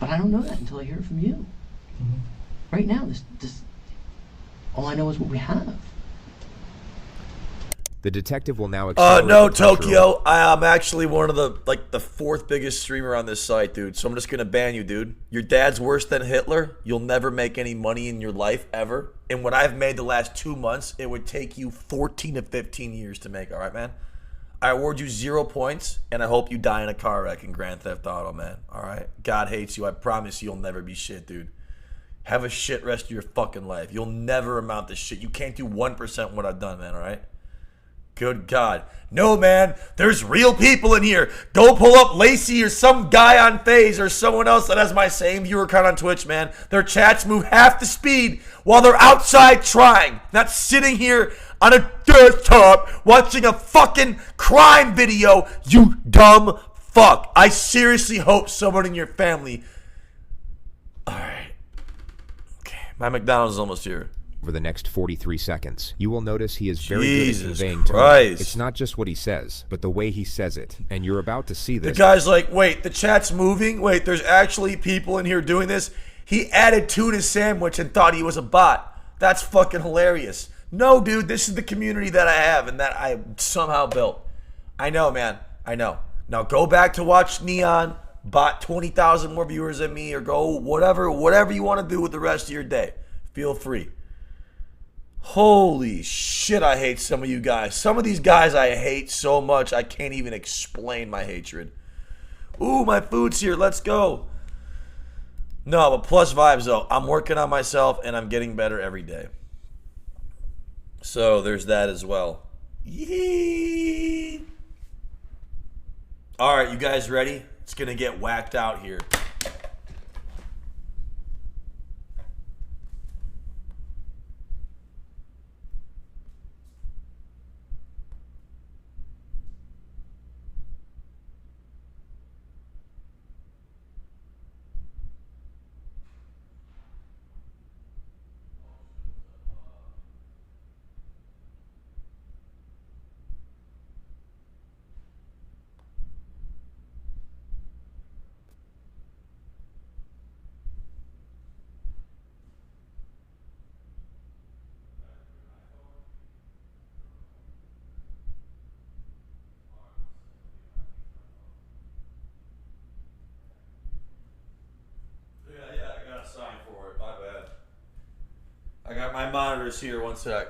But I don't know that until I hear it from you. Mhm. Right now, this all I know is what we have. The detective will now accelerate No, the pressure Tokyo. I'm actually one of the fourth biggest streamer on this site, dude. So I'm just gonna ban you, dude. Your dad's worse than Hitler. You'll never make any money in your life ever. And what I've made the last 2 months, it would take you 14 to 15 years to make. All right, man. I award you 0 points, and I hope you die in a car wreck in Grand Theft Auto, man. All right. God hates you. I promise you'll never be shit, dude. Have a shit rest of your fucking life. You'll never amount to shit. You can't do 1% what I've done, man. All right. Good God. No, man. There's real people in here. Go pull up Lacey or some guy on FaZe or someone else that has my same viewer count on Twitch, man. Their chats move half the speed while they're outside trying. Not sitting here on a desktop watching a fucking crime video, you dumb fuck. I seriously hope someone in your family... Alright. Okay. My McDonald's is almost here. over the next 43 seconds. You will notice he is very Jesus good at conveying Christ. tone. It's not just what he says, but the way he says it. And you're about to see The this. guy's like, wait, the chat's moving? Wait, there's actually people in here doing this? He added tuna sandwich and thought he was a bot. That's fucking hilarious. No, dude, this is the community that I have and that I somehow built. I know, man. I know. Now go back to watch Neon, bot 20,000 more viewers than me, or go whatever you want to do with the rest of your day. Feel free. Holy shit, I hate some of you guys. Some of these guys I hate so much I can't even explain my hatred. Ooh, my food's here. Let's go. No, but plus vibes though. I'm working on myself and I'm getting better every day. So there's that as well. Yee. All right, you guys ready? It's gonna get whacked out here. Yeah, I got a sign for it. My bad. I got my monitors here. One sec.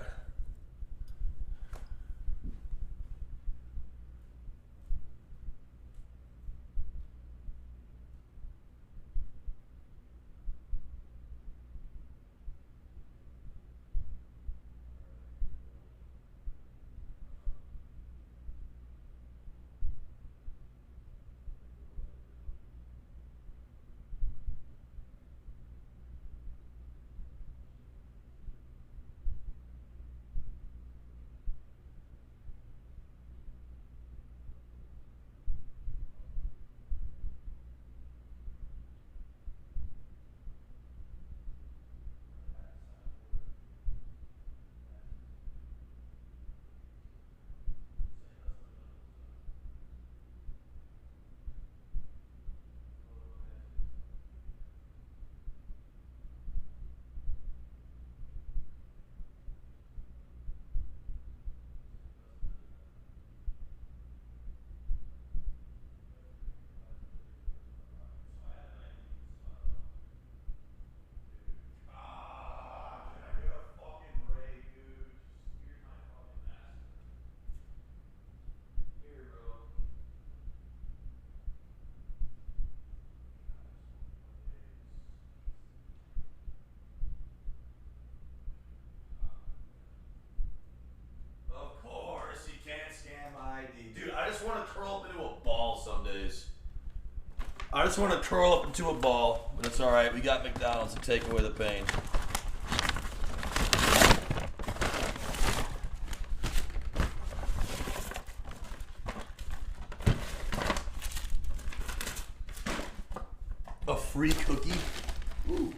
Dude, I just want to curl up into a ball some days. I just want to curl up into a ball, but it's alright. We got McDonald's to take away the pain. A free cookie? Ooh.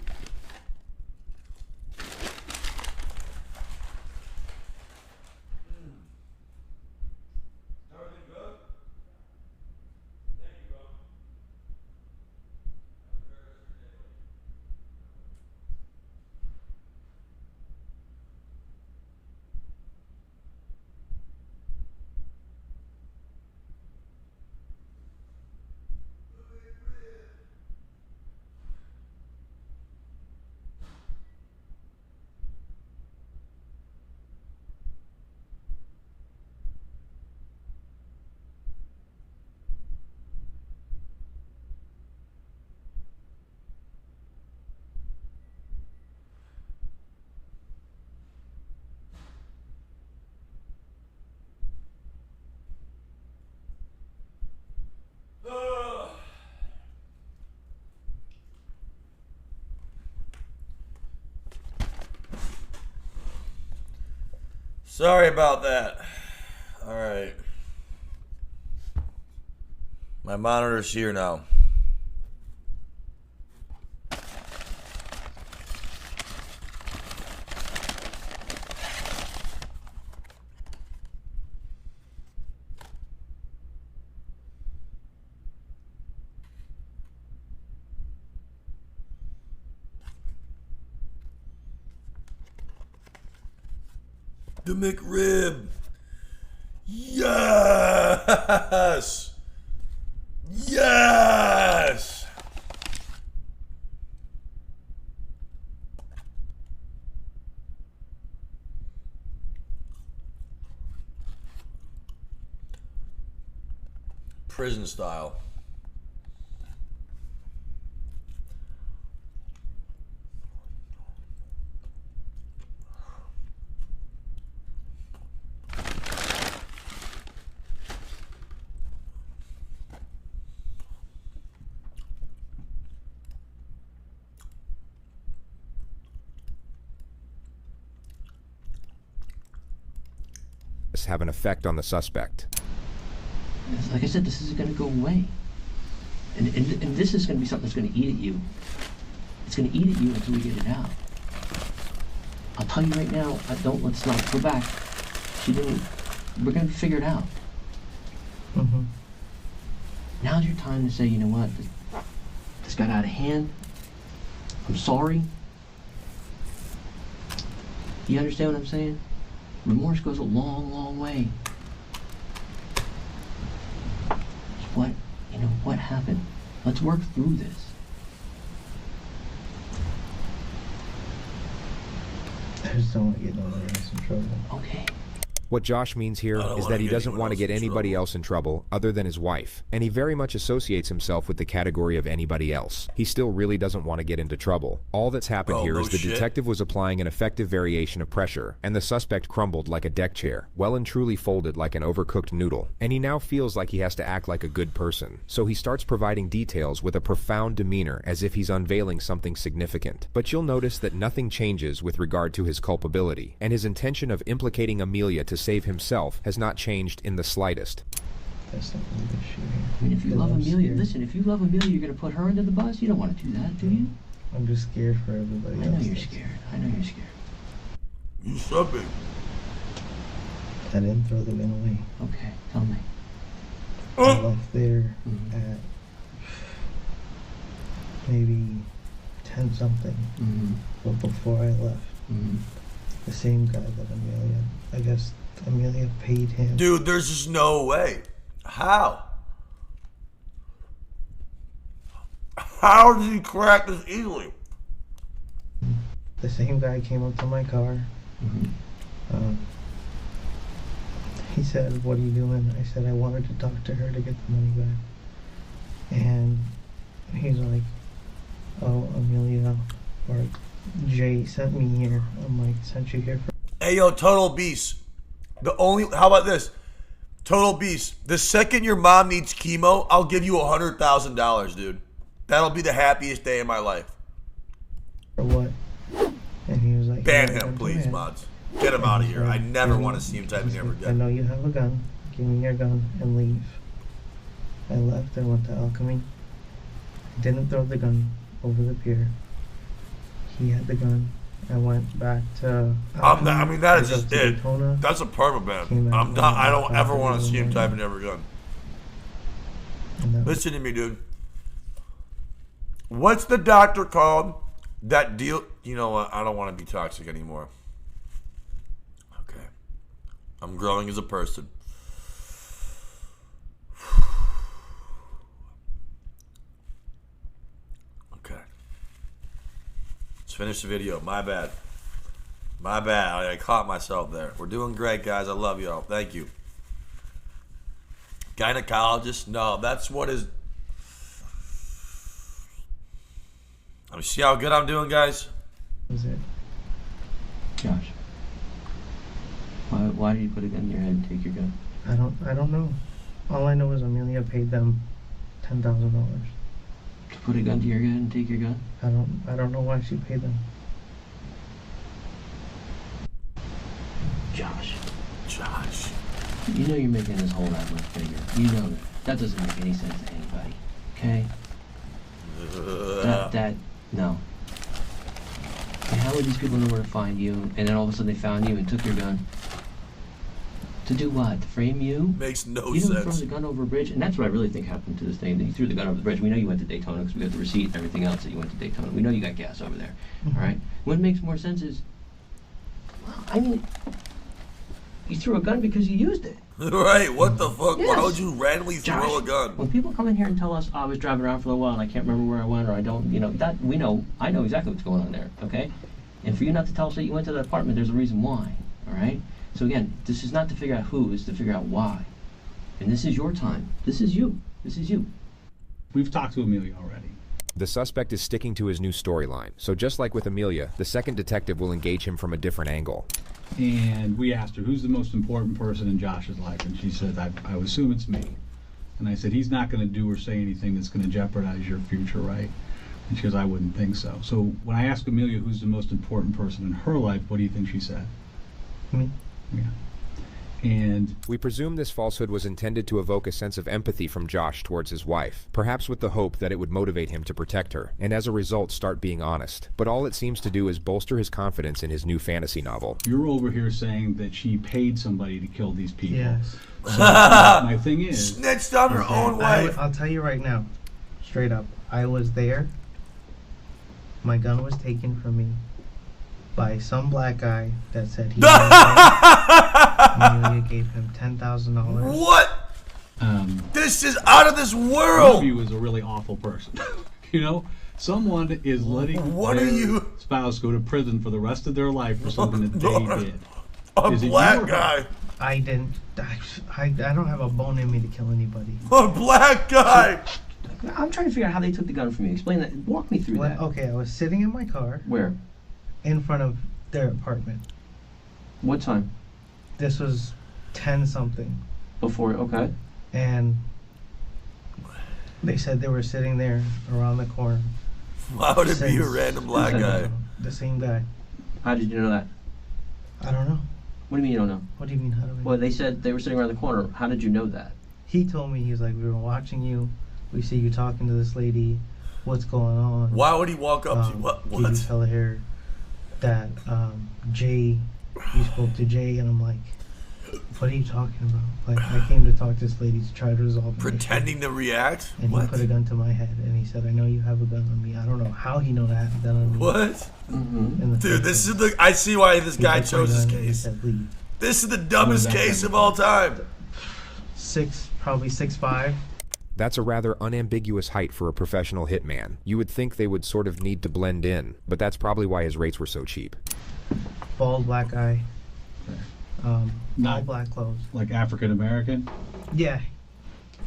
Sorry about that. Alright. My monitor's here now. The McRib. Yes. Yes. Prison style. Have an effect on the suspect. Like I said, this isn't going to go away. And this is going to be something that's going to eat at you. It's going to eat at you until we get it out. I'll tell you right now, let's not go back. We're going to figure it out. Mm-hmm. Now's your time to say, you know what, this got out of hand. I'm sorry. You understand what I'm saying? Remorse goes a long, long way. What happened? Let's work through this. I just don't want to get nobody else in trouble. Okay. What Josh means here is that he doesn't want to get anybody else in trouble other than his wife, and he very much associates himself with the category of anybody else. He still really doesn't want to get into trouble. All that's happened here is the detective was applying an effective variation of pressure, and the suspect crumbled like a deck chair, well and truly folded like an overcooked noodle, and he now feels like he has to act like a good person. So he starts providing details with a profound demeanor as if he's unveiling something significant. But you'll notice that nothing changes with regard to his culpability, and his intention of implicating Amelia to save himself has not changed in the slightest. That's not really the issue here. I mean, if you love Amelia, listen, if you love Amelia, you're going to put her under the bus? You don't want to do that, do you? I'm just scared for everybody else. I know you're scared. I know you're scared. You stupid. I didn't throw them in away. Okay, tell me. I left there at maybe 10-something. But before I left, the same guy that Amelia, I guess Amelia paid him. Dude, there's just no way. How? How did he crack this easily? The same guy came up to my car. He said, "What are you doing?" I said, "I wanted to talk to her to get the money back." And he's like, "Oh, Amelia, or Jay sent me here." I'm like, "Sent you here for..." Hey, yo, total beast. How about this? Total beast. The second your mom needs chemo, I'll give you $100,000, dude. That'll be the happiest day of my life. For what? And he was like, Ban "Yeah, him, I'm please, doing it." mods. Get him out of here. I never want to see him typing ever I again. know you have a gun. Give me your gun and leave. I left and went to alchemy. I didn't throw the gun over the pier. He had the gun. I went back to alchemy. I mean, that is I just drove to it. Daytona. That's a perma ban. Came back I'm not. I don't home, ever want to see him and typing ever again. that was- Listen to me, dude. What's the doctor called? That deal. You know what? I don't want to be toxic anymore. Okay. I'm growing as a person. Okay. Let's finish the video. My bad. My bad. I caught myself there. We're doing great, guys. I love y'all. Thank you. Gynecologist? No, that's what is. Let me see how good I'm doing, guys. was it. Josh, why did you put a gun in your head and take your gun? I don't know. All I know is Amelia paid them $10,000. To put a gun to your head and take your gun? I don't know why she paid them. Josh, You know you're making this whole that much bigger. You know that. That doesn't make any sense to anybody. Okay? No. And how would these people know where to find you? And then all of a sudden they found you and took your gun. To do what? To frame you? Makes no You didn't sense. throw the gun over a bridge? And that's what I really think happened to this thing. That you threw the gun over the bridge. We know you went to Daytona because we got the receipt and everything else that you went to Daytona. We know you got gas over there. Mhm. All right? What makes more sense is, well, I mean, you threw a gun because you used it. Right, what the fuck? Why Yes. would you randomly throw a gun? When people come in here and tell us, I was driving around for a while and I can't remember where I went, or I don't, that we know, I know exactly what's going on there, okay? And for you not to tell us that you went to that apartment, there's a reason why, all right? So again, this is not to figure out who, it's to figure out why. And this is your time. This is you. This is you. We've talked to Amelia already. The suspect is sticking to his new storyline, so just like with Amelia, the second detective will engage him from a different angle. And we asked her, who's the most important person in Josh's life? And she said, I would assume it's me. And I said, he's not going to do or say anything that's going to jeopardize your future, right? And she goes, I wouldn't think so. So when I asked Amelia who's the most important person in her life, what do you think she said? Me. Yeah. And We presume this falsehood was intended to evoke a sense of empathy from Josh towards his wife, perhaps with the hope that it would motivate him to protect her, and as a result start being honest. But all it seems to do is bolster his confidence in his new fantasy novel. you're over here saying that she paid somebody to kill these people. Yes. So my thing is, Snitched on her own wife. I'll tell you right now, straight up. I was there. My gun was taken from me by some black guy that said he Amelia gave him $10,000. What? This is out of this one of world. you is a really awful person. Someone is letting What their are you- spouse go to prison for the rest of their life for something that they did. A Is it black you? guy. I didn't. I don't have a bone in me to kill anybody. A black guy. I'm trying to figure out how they took the gun from you. Explain that. Walk me through that. Okay, I was sitting in my car Where? in front of their apartment. What time? This was 10 something. Before, okay. And they said they were sitting there around the corner. Why would it be a Since- random black guy? The same guy. How did you know that? I don't know. What do you mean you don't know? What do you mean, how do I know? Well, they said they were sitting around the corner. How did you know that? He told me, he was like, we were watching you. We see you talking to this lady. What's going on? Why would he walk up to you? Did you What? tell her that Jay, you spoke to Jay? And I'm like, what are you talking about? Like, I came to talk to this lady to try to resolve an issue. Pretending to react? And he What? put a gun to my head, and he said, I know you have a gun on me. I don't know how he knows I have a gun on me. What? Mm-hmm. In the Dude, first this place. is I see why this He guy took my chose this gun and he case. said, leave. This is the dumbest What is that case gun of all time. Probably 6'5". That's a rather unambiguous height for a professional hitman. You would think they would sort of need to blend in, but that's probably why his rates were so cheap. Bald black guy. All Not- black clothes. Like African American. Yeah.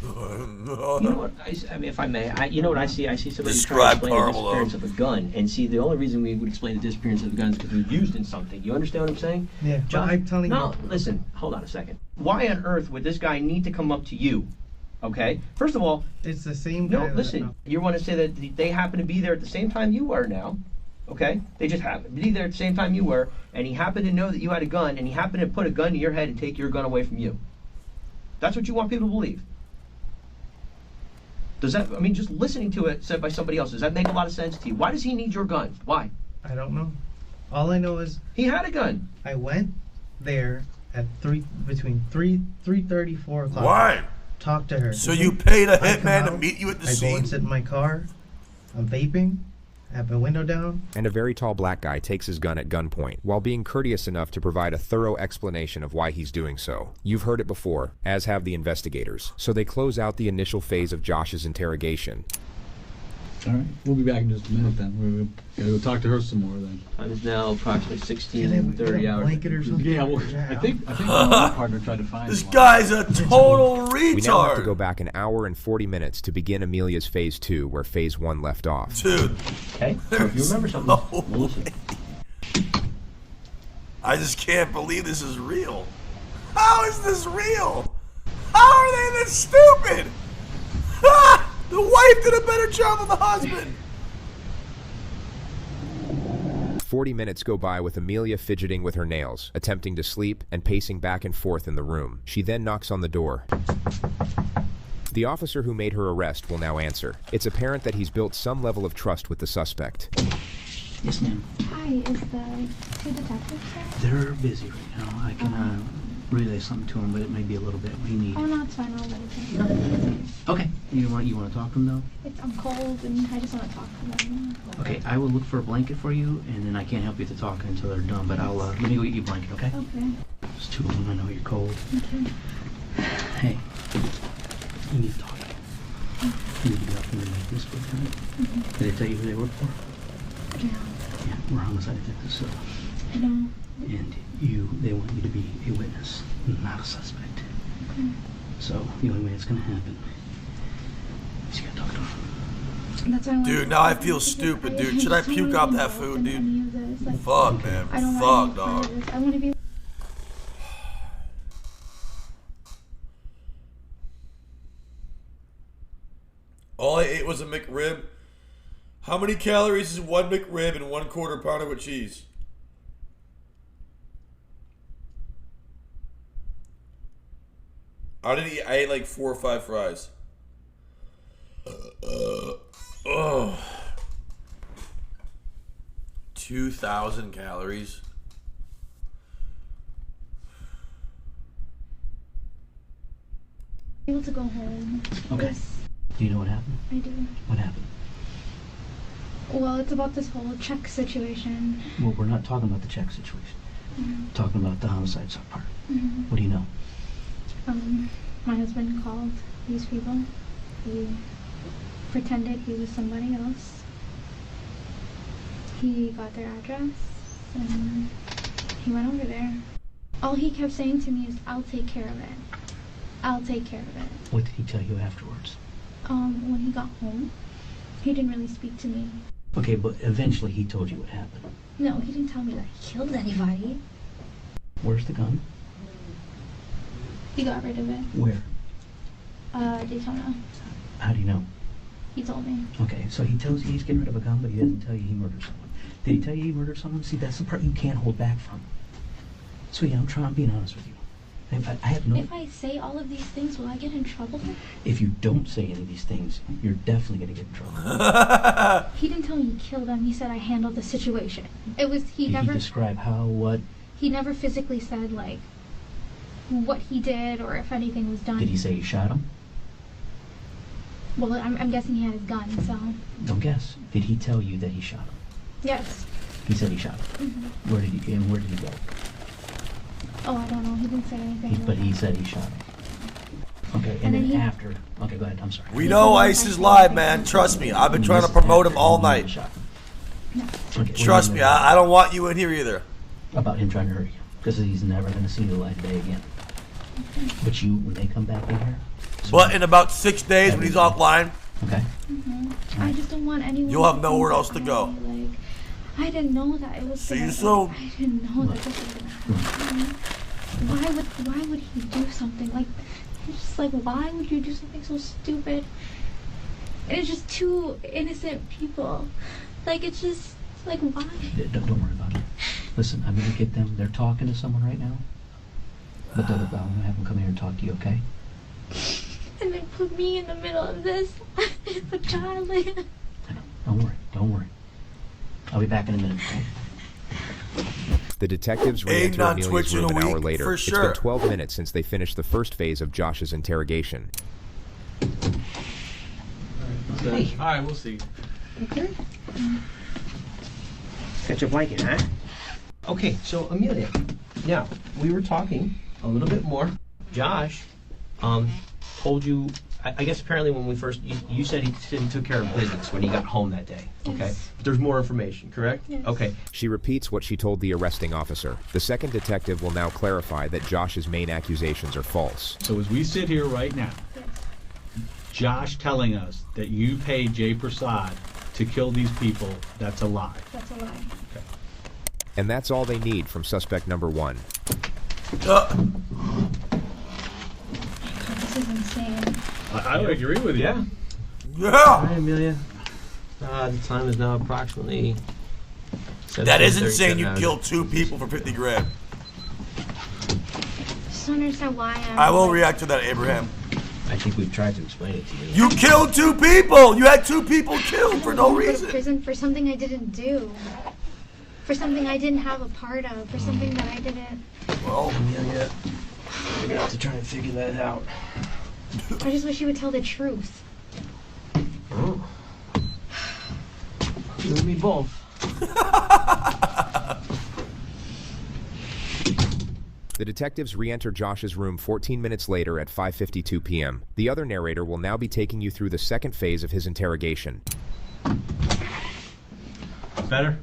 You know what? I mean, if I may, you know what I see? I see somebody Describe trying to explain the Carmelo. disappearance of a gun. And see, the only reason we would explain the disappearance of the gun is because it was used in something. You understand what I'm saying? Yeah, but Josh, I'm telling no, you. listen, hold on a second. Why on earth would this guy need to come up to you? Okay? First of all, It's the same guy. no, that- listen, you want to say that they happen to be there at the same time you are now. Okay? They just happened to be there at the same time you were, and he happened to know that you had a gun, and he happened to put a gun to your head and take your gun away from you. That's what you want people to believe. Does that, I mean, just listening to it said by somebody else, does that make a lot of sense to you? Why does he need your gun? Why? I don't know. All I know is He had a gun. I went there at between 3:30, 4 o'clock. Why? Talk to her. So you paid a I come hitman to out, meet you at the I go and scene? sit in my car. I'm vaping. I have my window down. And a very tall black guy takes his gun at gunpoint, while being courteous enough to provide a thorough explanation of why he's doing so. You've heard it before, as have the investigators. So they close out the initial phase of Josh's interrogation. All right, we'll be back in just a minute then. We're gonna go talk to her some more then. Time is now approximately Can I have 16:30 a hours. blanket or something? Yeah, well, I think my partner tried to find This one. guy's a total retard. We now have to go back an hour and 40 minutes to begin Amelia's phase 2, where phase 1 left off. Dude, Okay, so if you remember something, no we'll listen. I just can't believe this is real. How is this real? How are they this stupid? Ha! The wife did a better job than the husband. 40 minutes go by with Amelia fidgeting with her nails, attempting to sleep, and pacing back and forth in the room. She then knocks on the door. The officer who made her arrest will now answer. It's apparent that he's built some level of trust with the suspect. Yes, ma'am. Hi, is the two detectives there? They're busy right now. I can relay something to them, but it may be a little bit. What do you need? Oh no, it's fine. I'll let it go. Okay. You want to talk to them though? I'm cold and I just want to talk to them. Okay. I will look for a blanket for you, and then I can't help you to talk until they're done. But I'll let me go get you a blanket, okay? Okay. There's two of them. I know you're cold. Okay. Hey, you need to talk. You need to get up and make this book, right? Did they tell you who they work for? Yeah. Yeah, we're homicide detectives, so. I know. And they want you to be a witness, not a suspect. Okay. So the only way it's gonna happen is you gotta talk to them. That's why I Dude, now I feel stupid, dude. Should I puke out that food, dude? Fuck, man. I don't Fuck, want dog. any part of this. I want to be. All I ate was a McRib. How many calories is one McRib and 1/4 pounder with cheese? I ate like 4 or 5 fries. 2,000 calories. Able to go home. Okay. Yes, Do you know what happened? I do. What happened? Well, it's about this whole check situation. Well, we're not talking about the check situation. Mhm. Talking about the homicide part. Mhm. What do you know? My husband called these people. He pretended he was somebody else. He got their address and he went over there. All he kept saying to me is, "I'll take care of it. I'll take care of it." What did he tell you afterwards? When he got home, he didn't really speak to me. Okay, but eventually he told you what happened. No, he didn't tell me that he killed anybody. Where's the gun? He got rid of it. Where? Daytona. How do you know? He told me. Okay, so he tells you he's getting rid of a gun, but he doesn't tell you he murdered someone. Did he tell you he murdered someone? See, that's the part you can't hold back from. Sweetie, I'm being honest with you. I have no... If I say all of these things, will I get in trouble? If you don't say any of these things, you're definitely going to get in trouble. He didn't tell me he killed him. He said I handled the situation. It was, Did he describe how, what? he never physically said, like, what he did or if anything was done. Did he say he shot him? Well, I'm guessing he had his gun, so. Don't guess. Did he tell you that he shot him? Yes. He said he shot him. Mhm. Where did he go? Oh, I don't know. He didn't say anything. But he said he shot him. Okay, and And then then he- after... Okay, go ahead. I'm sorry. We know Ice is live, man. Trust me. I've been trying to promote him all night. Shot him. No. Okay, what do you Trust me. know I don't want you in here either. about him trying to hurt you, because he's never going to see the light of day again. But when they come back in here, But in about 6 days when he's offline, Okay. I just don't want anyone. You'll have to nowhere think else to go. Like, I didn't know that it was. See you gonna, soon. I didn't know that this was gonna happen. Why would he do something like? It's just like, why would you do something so stupid? And it's just two innocent people. Like, it's just like, why? Don't worry about it. Listen, I'm gonna get them. They're talking to someone right now. But I'm gonna have them come here and talk to you, okay? And then put me in the middle of this. A child. Like, I know. Don't worry. I'll be back in a minute, okay? The detectives Ain't re-enter not Amelia's twitching room a an hour week, later. for It's sure. been 12 minutes since they finished the first phase of Josh's interrogation. Hey. All right, we'll see. Okay. Got your blanket, huh? Okay, so Amelia, now we were talking a little bit more. Josh told you, I guess apparently when we first, you said he took care of business when he got home that day. Okay, Yes. there's more information, correct? Yes. Okay, She repeats what she told the arresting officer. The second detective will now clarify that Josh's main accusations are false. So as we sit here right now, yes. Josh telling us that you paid Jay Prasad to kill these people, that's a lie. That's a lie. And that's all they need from suspect number 1. This is insane. I would agree with you. yeah. Yeah. All right, Amelia. The time is now approximately. That is 7:37 insane. You hours. killed 2 people for 50 grand. Just don't understand why I'm. I will react to that, Abraham. I think we've tried to explain it to you. You killed 2 people. You had 2 people killed for no Go to reason. prison for something I didn't do. For something I didn't have a part of. For something that I didn't. Well, Amelia, we're gonna have to try and figure that out. I just wish you would tell the truth. Oh. You and me both. The detectives re-enter Josh's room 14 minutes later at 5:52 p.m. The other narrator will now be taking you through the second phase of his interrogation. Better?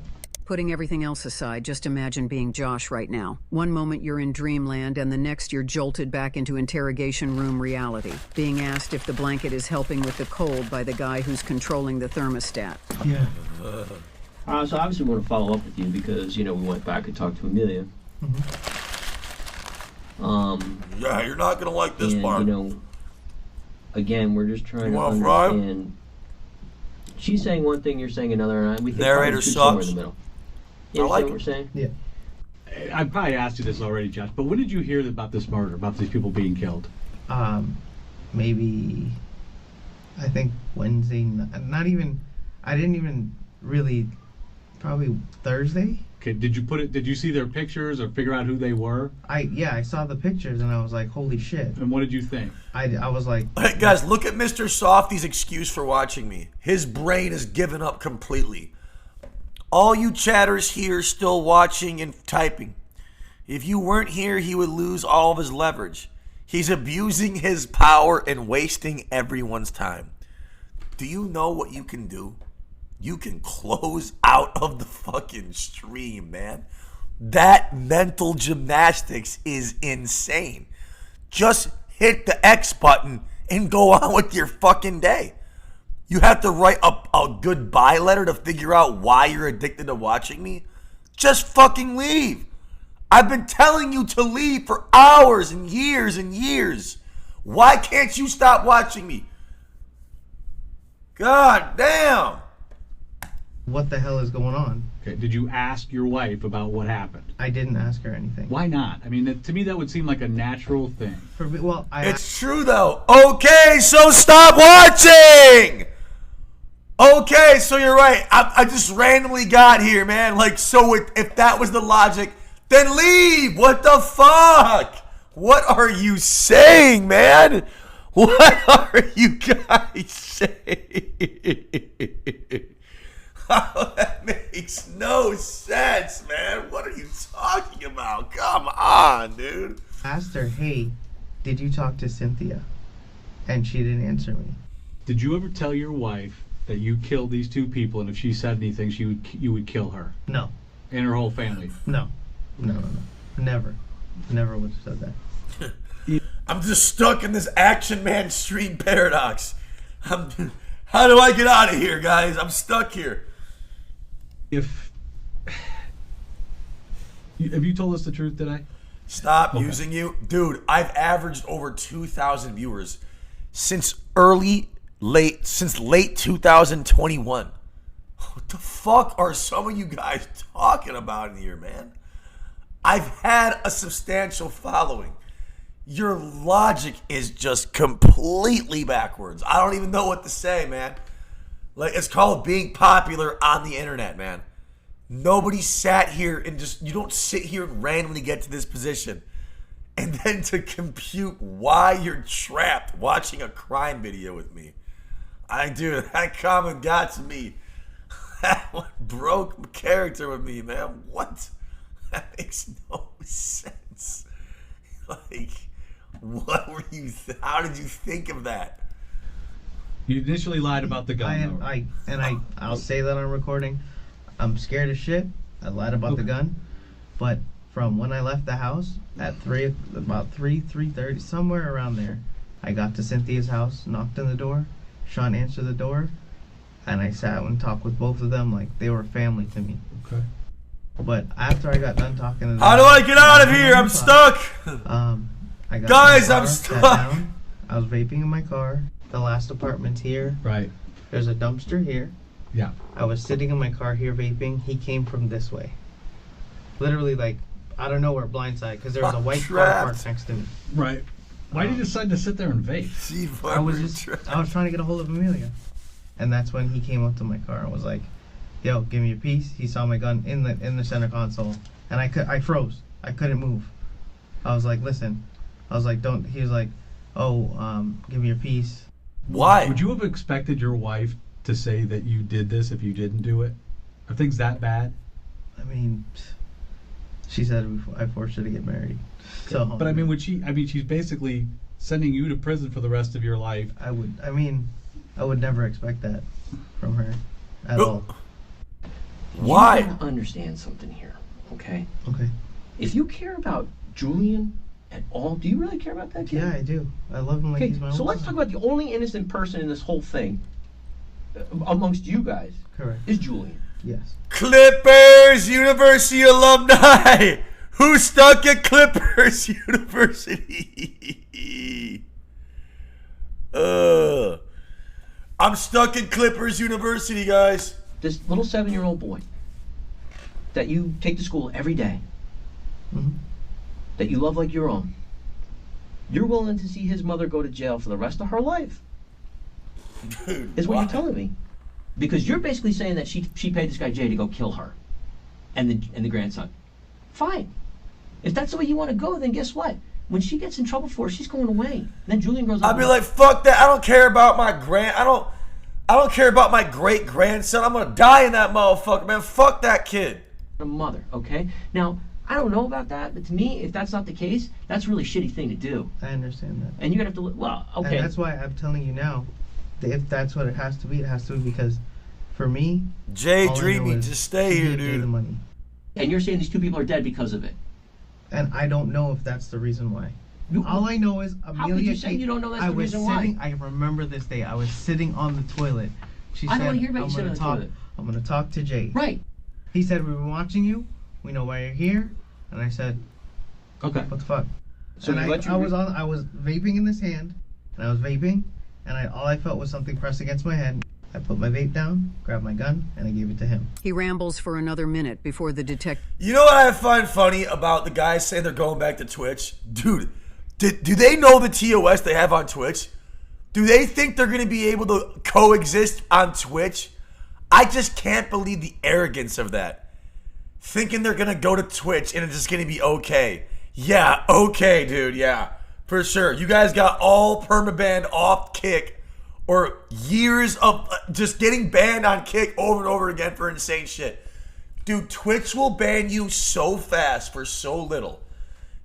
Putting everything else aside, just imagine being Josh right now. One moment you're in dreamland, and the next you're jolted back into interrogation room reality, being asked if the blanket is helping with the cold by the guy who's controlling the thermostat. Yeah. So obviously we want to follow up with you because, we went back and talked to Amelia. yeah, you're not gonna like this And, part. Again, we're just trying You to wanna fry? understand. She's saying one thing, you're saying another, and we think Narrator probably shoot somewhere sucks. in the middle. I You like understand what we're saying? Yeah. I probably asked you this already, Josh, but when did you hear about this murder, about these people being killed? Maybe I think Wednesday. I didn't even really. Probably Thursday. Okay, did you see their pictures or figure out who they were? I saw the pictures and I was like, holy shit. And what did you think? I was like, Hey guys, look at Mr. Softy's excuse for watching me. His brain is given up completely. All you chatters here still watching and typing. If you weren't here, he would lose all of his leverage. He's abusing his power and wasting everyone's time. Do you know what you can do? You can close out of the fucking stream, man. That mental gymnastics is insane. Just hit the X button and go on with your fucking day. You have to write a goodbye letter to figure out why you're addicted to watching me? Just fucking leave. I've been telling you to leave for hours and years and years. Why can't you stop watching me? God damn. what the hell is going on? Okay, did you ask your wife about what happened? I didn't ask her anything. Why not? I mean, to me that would seem like a natural thing. For me, well, It's true though. Okay, so stop watching. Okay, so you're right. I just randomly got here, man. Like, so if that was the logic, then leave. What the fuck? What are you saying, man? What are you guys saying? Oh, that makes no sense, man. What are you talking about? Come on, dude. asked her, hey, did you talk to Cynthia? And she didn't answer me. Did you ever tell your wife that you killed these two people, and if she said anything, you would kill her No, and her whole family? no. Never would have said that. I'm just stuck in this Action Man stream paradox. How do I get out of here, guys? I'm stuck here. Have you told us the truth today? Stop using you. Dude, I've averaged over 2,000 viewers since late 2021. What the fuck are some of you guys talking about in here, man? I've had a substantial following. Your logic is just completely backwards. I don't even know what to say, man. Like, it's called being popular on the internet, man. Nobody sat here and you don't sit here and randomly get to this position. And then to compute why you're trapped watching a crime video with me. Dude, that comment got to me. That one broke character with me, man. What? That makes no sense. Like, what were you, how did you think of that? You initially lied about the gun. I'll say that on recording. I'm scared as shit. I lied about the gun. But from when I left the house at about 3:30, somewhere around there, I got to Cynthia's house, knocked on the door. Sean answered the door, and I sat and talked with both of them like they were family to me. Okay. But after I got done talking to them, how do I get out of here? I'm stuck. I got guys, car, I'm stuck. down. I was vaping in my car. The last apartment's here. Right. There's a dumpster here. Yeah. I was sitting in my car here vaping. He came from this way. Literally, like, I don't know where blindside, because there was a white car parked next to me. Right. Why did you decide to sit there and vape? I was trying to get a hold of Amelia. And that's when he came up to my car and was like, yo, give me a piece. He saw my gun in the center console. And I froze. I couldn't move. I was like, listen. I was like, don't. He was like, oh, give me your piece. Why? Would you have expected your wife to say that you did this if you didn't do it? Are things that bad? I mean, she said I forced her to get married. So, but I mean, would she? I mean, she's basically sending you to prison for the rest of your life. I would never expect that from her at all. Why? You gotta understand something here, okay? Okay. If you care about Julian at all, do you really care about that kid? Yeah, I do. I love him like he's my own so let's son. talk about the only innocent person in this whole thing, amongst you guys. Correct. Is Julian. Yes. Clippers University alumni. Who's stuck at Clippers University? I'm stuck in Clippers University, guys. This little 7-year-old boy that you take to school every day, that you love like your own, you're willing to see his mother go to jail for the rest of her life. Dude, is what you're telling me. Because you're basically saying that she paid this guy Jay to go kill her and the grandson. Fine. If that's the way you want to go, then guess what? When she gets in trouble for it, she's going away. Then Julian grows up. I'd be like, fuck that. I don't care about my I don't care about my great grandson. I'm gonna die in that motherfucker, man. Fuck that kid. A mother, okay? Now, I don't know about that, but to me, if that's not the case, that's a really shitty thing to do. I understand that. And you're gonna have to, well, okay. And that's why I'm telling you now, if that's what it has to be, it has to be, because for me, Jay Dreamy, just stay here, dude. The money. And you're saying these two people are dead because of it. And I don't know if that's the reason why. All I know is Amelia. How could you say you don't know that's the reason why? I remember this day. I was sitting on the toilet. She said, I don't want to hear about you sitting on the toilet. I'm going to talk to Jay. Right. He said, we've been watching you. We know why you're here. And I said, okay. What the fuck? So and I was vaping in this hand, and I was vaping, and all I felt was something pressed against my head. I put my vape down, grabbed my gun, and I gave it to him. He rambles for another minute before the detective. You know what I find funny about the guys saying they're going back to Twitch? Dude, do they know the TOS they have on Twitch? Do they think they're going to be able to coexist on Twitch? I just can't believe the arrogance of that. Thinking they're going to go to Twitch and it's just going to be okay. Yeah, okay, dude, yeah. For sure. You guys got all permaban off Kick, or years of just getting banned on Kick over and over again for insane shit. Dude, Twitch will ban you so fast for so little.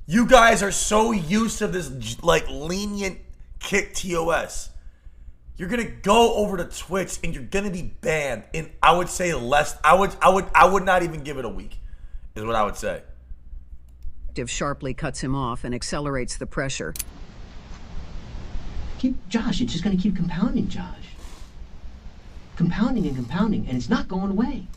You guys are so used to this like lenient Kick TOS. You're gonna go over to Twitch and you're gonna be banned in, I would say, less. I would not even give it a week, is what I would say. Sharply cuts him off and accelerates the pressure. Josh, it's just going to keep compounding, Josh. Compounding and compounding, and it's not going away.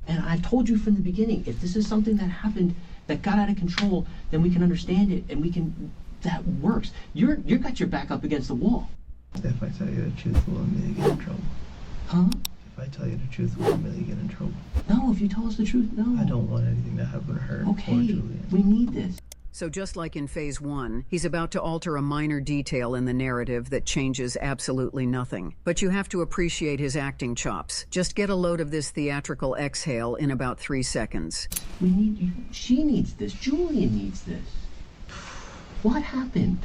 And I've told you from the beginning, if this is something that happened that got out of control, then we can understand it, and that works. You got your back up against the wall. If I tell you the truth, will Amelia get in trouble? Huh? If I tell you the truth, will Amelia get in trouble? No, if you tell us the truth, no. I don't want anything to happen to her or Okay, Julian. we need this. So just like in Phase 1, he's about to alter a minor detail in the narrative that changes absolutely nothing. But you have to appreciate his acting chops. Just get a load of this theatrical exhale in about 3 seconds. She needs this. Julian needs this. What happened?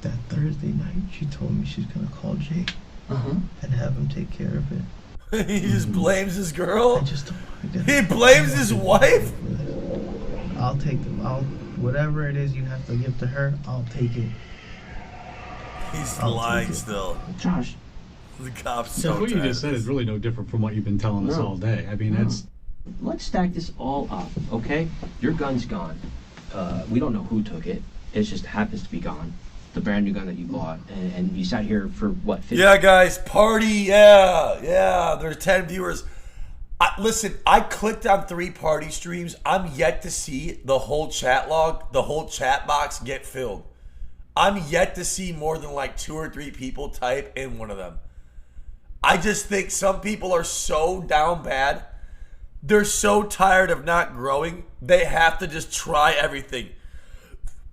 That Thursday night, she told me she's gonna call Jay and have him take care of it. He just blames his girl? I just don't want to He blames his wife? I'll take them. Whatever it is you have to give to her, I'll take it. He's I'll lying take it. still. Josh. The cops So so what you tired just of said this. is really no different from what you've been telling us No. all day. I mean, No. that's Let's stack this all up, okay? Your gun's gone. We don't know who took it. It just happens to be gone. The brand new gun that you bought. And you sat here for, what, 50? Yeah, guys, party, yeah. There's 10 viewers. Listen, I clicked on 3 party streams. I'm yet to see the whole chat log, the whole chat box get filled. I'm yet to see more than like 2 or 3 people type in one of them. I just think some people are so down bad. They're so tired of not growing. They have to just try everything.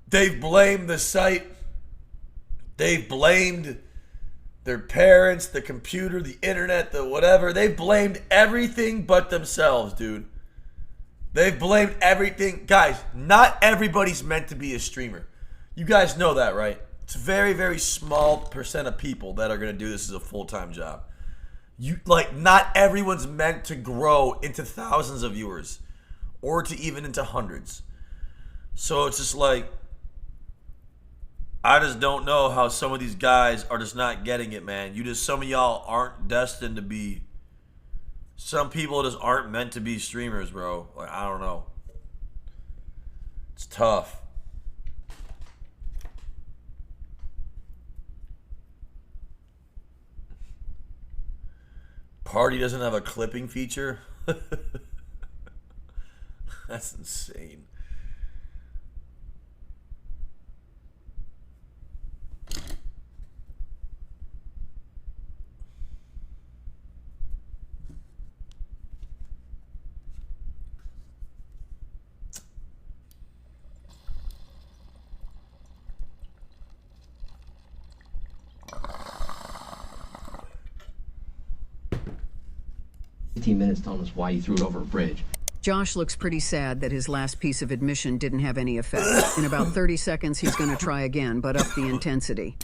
They've blamed the site. They've blamed their parents, the computer, the internet, the whatever. They've blamed everything but themselves, dude. They've blamed everything. Guys, not everybody's meant to be a streamer. You guys know that, right? It's a very, very small percent of people that are going to do this as a full-time job. Not everyone's meant to grow into thousands of viewers or to even into hundreds. So it's just like, I just don't know how some of these guys are just not getting it, man. Some of y'all aren't destined to be. Some people just aren't meant to be streamers, bro. Like, I don't know. It's tough. Party doesn't have a clipping feature? That's insane. Minutes telling us why you threw it over a bridge. Josh looks pretty sad that his last piece of admission didn't have any effect. In about 30 seconds, he's going to try again, but up the intensity.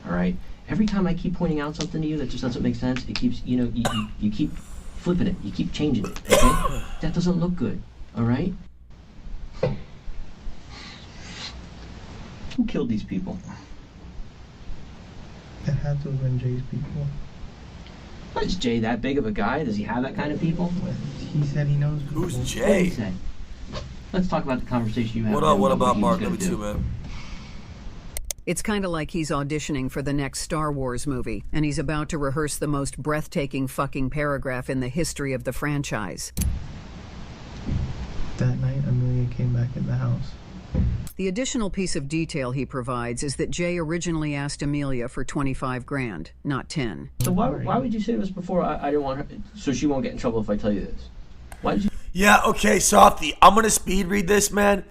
All right? Every time I keep pointing out something to you that just doesn't make sense, it keeps, you keep flipping it. You keep changing it, okay? That doesn't look good, all right? Who killed these people? It had to have been Jay's people. Is Jay that big of a guy? Does he have that kind of people? He said he knows people. Who's What did he Jay? say? Let's talk about the conversation you had. What with up? him What about about he Mark? was Let me gonna too, do. man. It's kind of like he's auditioning for the next Star Wars movie, and he's about to rehearse the most breathtaking fucking paragraph in the history of the franchise. That night, Amelia came back in the house. The additional piece of detail he provides is that Jay originally asked Amelia for 25 grand, not 10. So why would you say this before? I didn't want her, so she won't get in trouble if I tell you this. Why did you? Yeah, okay, Softy. I'm going to speed read this, man,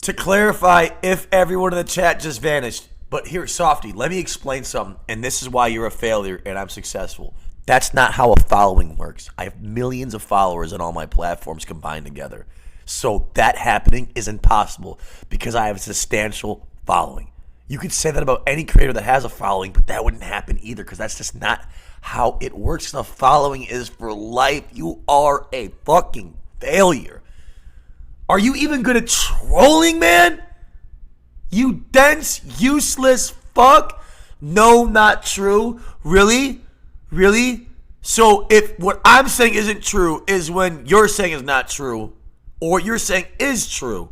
to clarify if everyone in the chat just vanished. But here, Softy, let me explain something, and this is why you're a failure and I'm successful. That's not how a following works. I have millions of followers on all my platforms combined together. So that happening is impossible because I have a substantial following. You could say that about any creator that has a following, but that wouldn't happen either because that's just not how it works. The following is for life. You are a fucking failure. Are you even good at trolling, man? You dense, useless fuck? No, not true. Really? Really? So if what I'm saying isn't true is when you're saying is not true, or you're saying is true,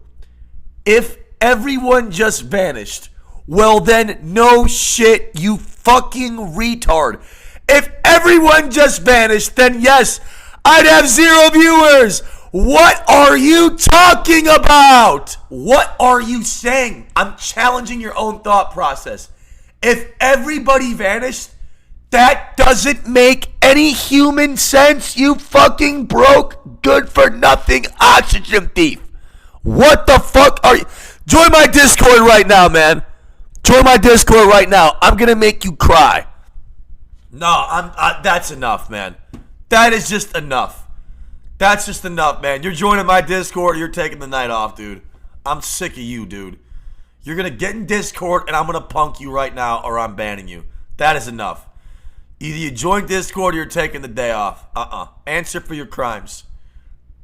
if everyone just vanished, Well then, no shit, you fucking retard. If everyone just vanished, then yes, I'd have 0 viewers. What are you talking about? What are you saying? I'm challenging your own thought process. If everybody vanished, that doesn't make any human sense, you fucking broke, good for nothing oxygen thief. What the fuck are you? Join my Discord right now, man. Join my Discord right now. I'm gonna make you cry. No, that's enough, man. That is just enough. That's just enough, man. You're joining my Discord, you're taking the night off, dude. I'm sick of you, dude. You're gonna get in Discord and I'm gonna punk you right now or I'm banning you. That is enough. Either you join Discord or you're taking the day off. Answer for your crimes.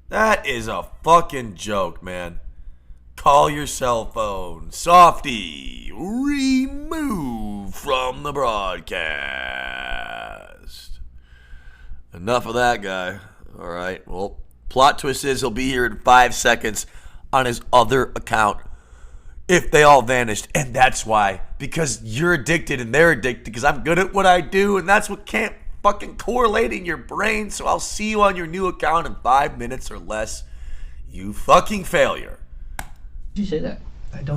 That is a fucking joke, man. Call your cell phone. Softy, remove from the broadcast. Enough of that guy. All right. Well, plot twist is he'll be here in 5 seconds on his other account if they all vanished. And that's why. Because you're addicted and they're addicted because I'm good at what I do. And that's what can't fucking correlate in your brain. So I'll see you on your new account in 5 minutes or less. You fucking failure. Did you say that? I don't.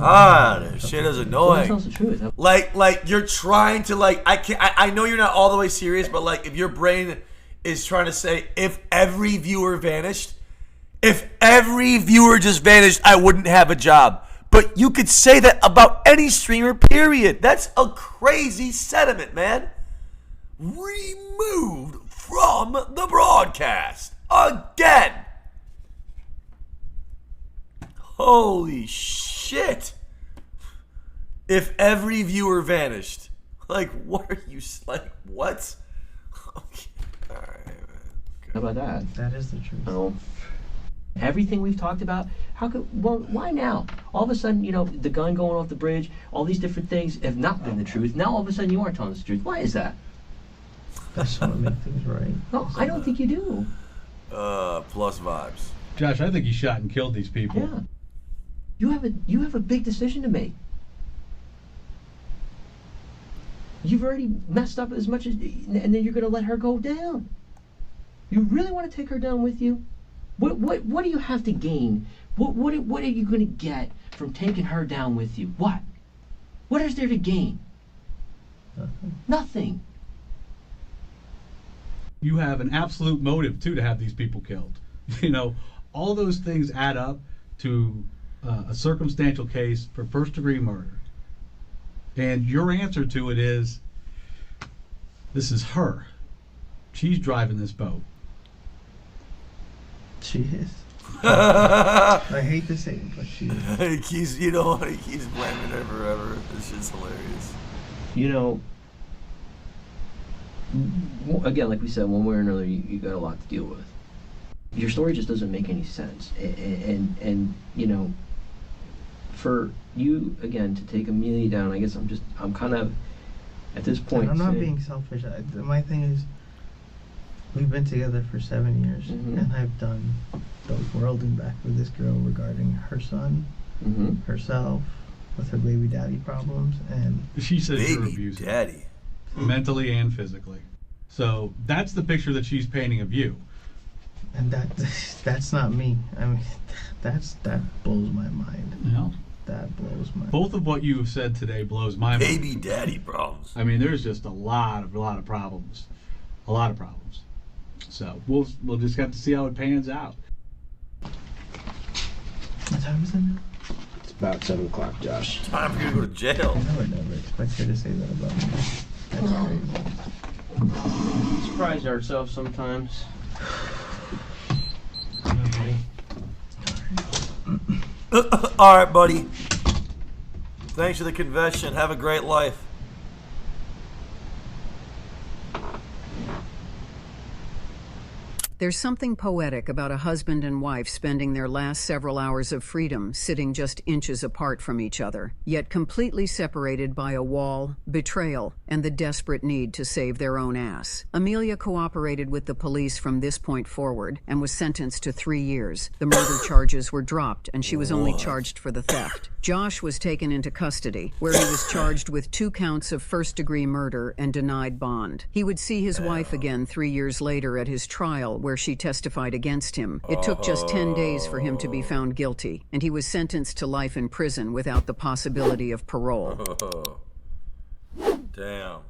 This shit is annoying. Well, that's the truth. Like you're trying to I know you're not all the way serious, but like if your brain is trying to say if every viewer vanished, if every viewer just vanished, I wouldn't have a job. But you could say that about any streamer, period. That's a crazy sentiment, man. Removed from the broadcast again. Holy shit. If every viewer vanished. Like, what are you, like, what? Okay. All right, man. Okay. How about that? That is the truth. Everything we've talked about, why now? All of a sudden, the gun going off the bridge, all these different things have not been the truth. Now all of a sudden you are telling us the truth. Why is that? I just want to make things right. No, I don't think you do. Plus vibes. Josh, I think he shot and killed these people. Yeah. You have a big decision to make. You've already messed up as much as, and then you're going to let her go down. You really want to take her down with you? What do you have to gain? What are you going to get from taking her down with you? What? What is there to gain? Nothing. You have an absolute motive too to have these people killed. All those things add up to a circumstantial case for first-degree murder. And your answer to it is, this is her. She's driving this boat. She is. I hate to say it, but she is. He keeps blaming her forever. This shit's hilarious. Again, like we said, one way or another, you got a lot to deal with. Your story just doesn't make any sense. And for you, again, to take Amelia down, I guess I'm kind of, at this point... And I'm not being selfish. My thing is, we've been together for 7 years, and I've done the world and back with this girl regarding her son, herself, with her baby daddy problems, and... She says you're Baby abusive. daddy. Mentally and physically. So that's the picture that she's painting of you. And that's not me. I mean, that blows my mind. No. That blows my mind. Both of what you have said today blows my mind. Baby daddy problems. I mean, there's just a lot of problems. A lot of problems. So we'll just have to see how it pans out. What time is it now? It's about 7 o'clock, Josh. Time for you to go to jail. I would never expect her to say that about me. That's crazy. Surprise ourselves sometimes. All right, buddy. Thanks for the confession. Have a great life. There's something poetic about a husband and wife spending their last several hours of freedom sitting just inches apart from each other, yet completely separated by a wall, betrayal, and the desperate need to save their own ass. Amelia cooperated with the police from this point forward and was sentenced to 3 years. The murder charges were dropped and she was only charged for the theft. Josh was taken into custody, where he was charged with 2 counts of first-degree murder and denied bond. He would see his wife again 3 years later at his trial, where she testified against him. It took just 10 days for him to be found guilty, and he was sentenced to life in prison without the possibility of parole. Damn.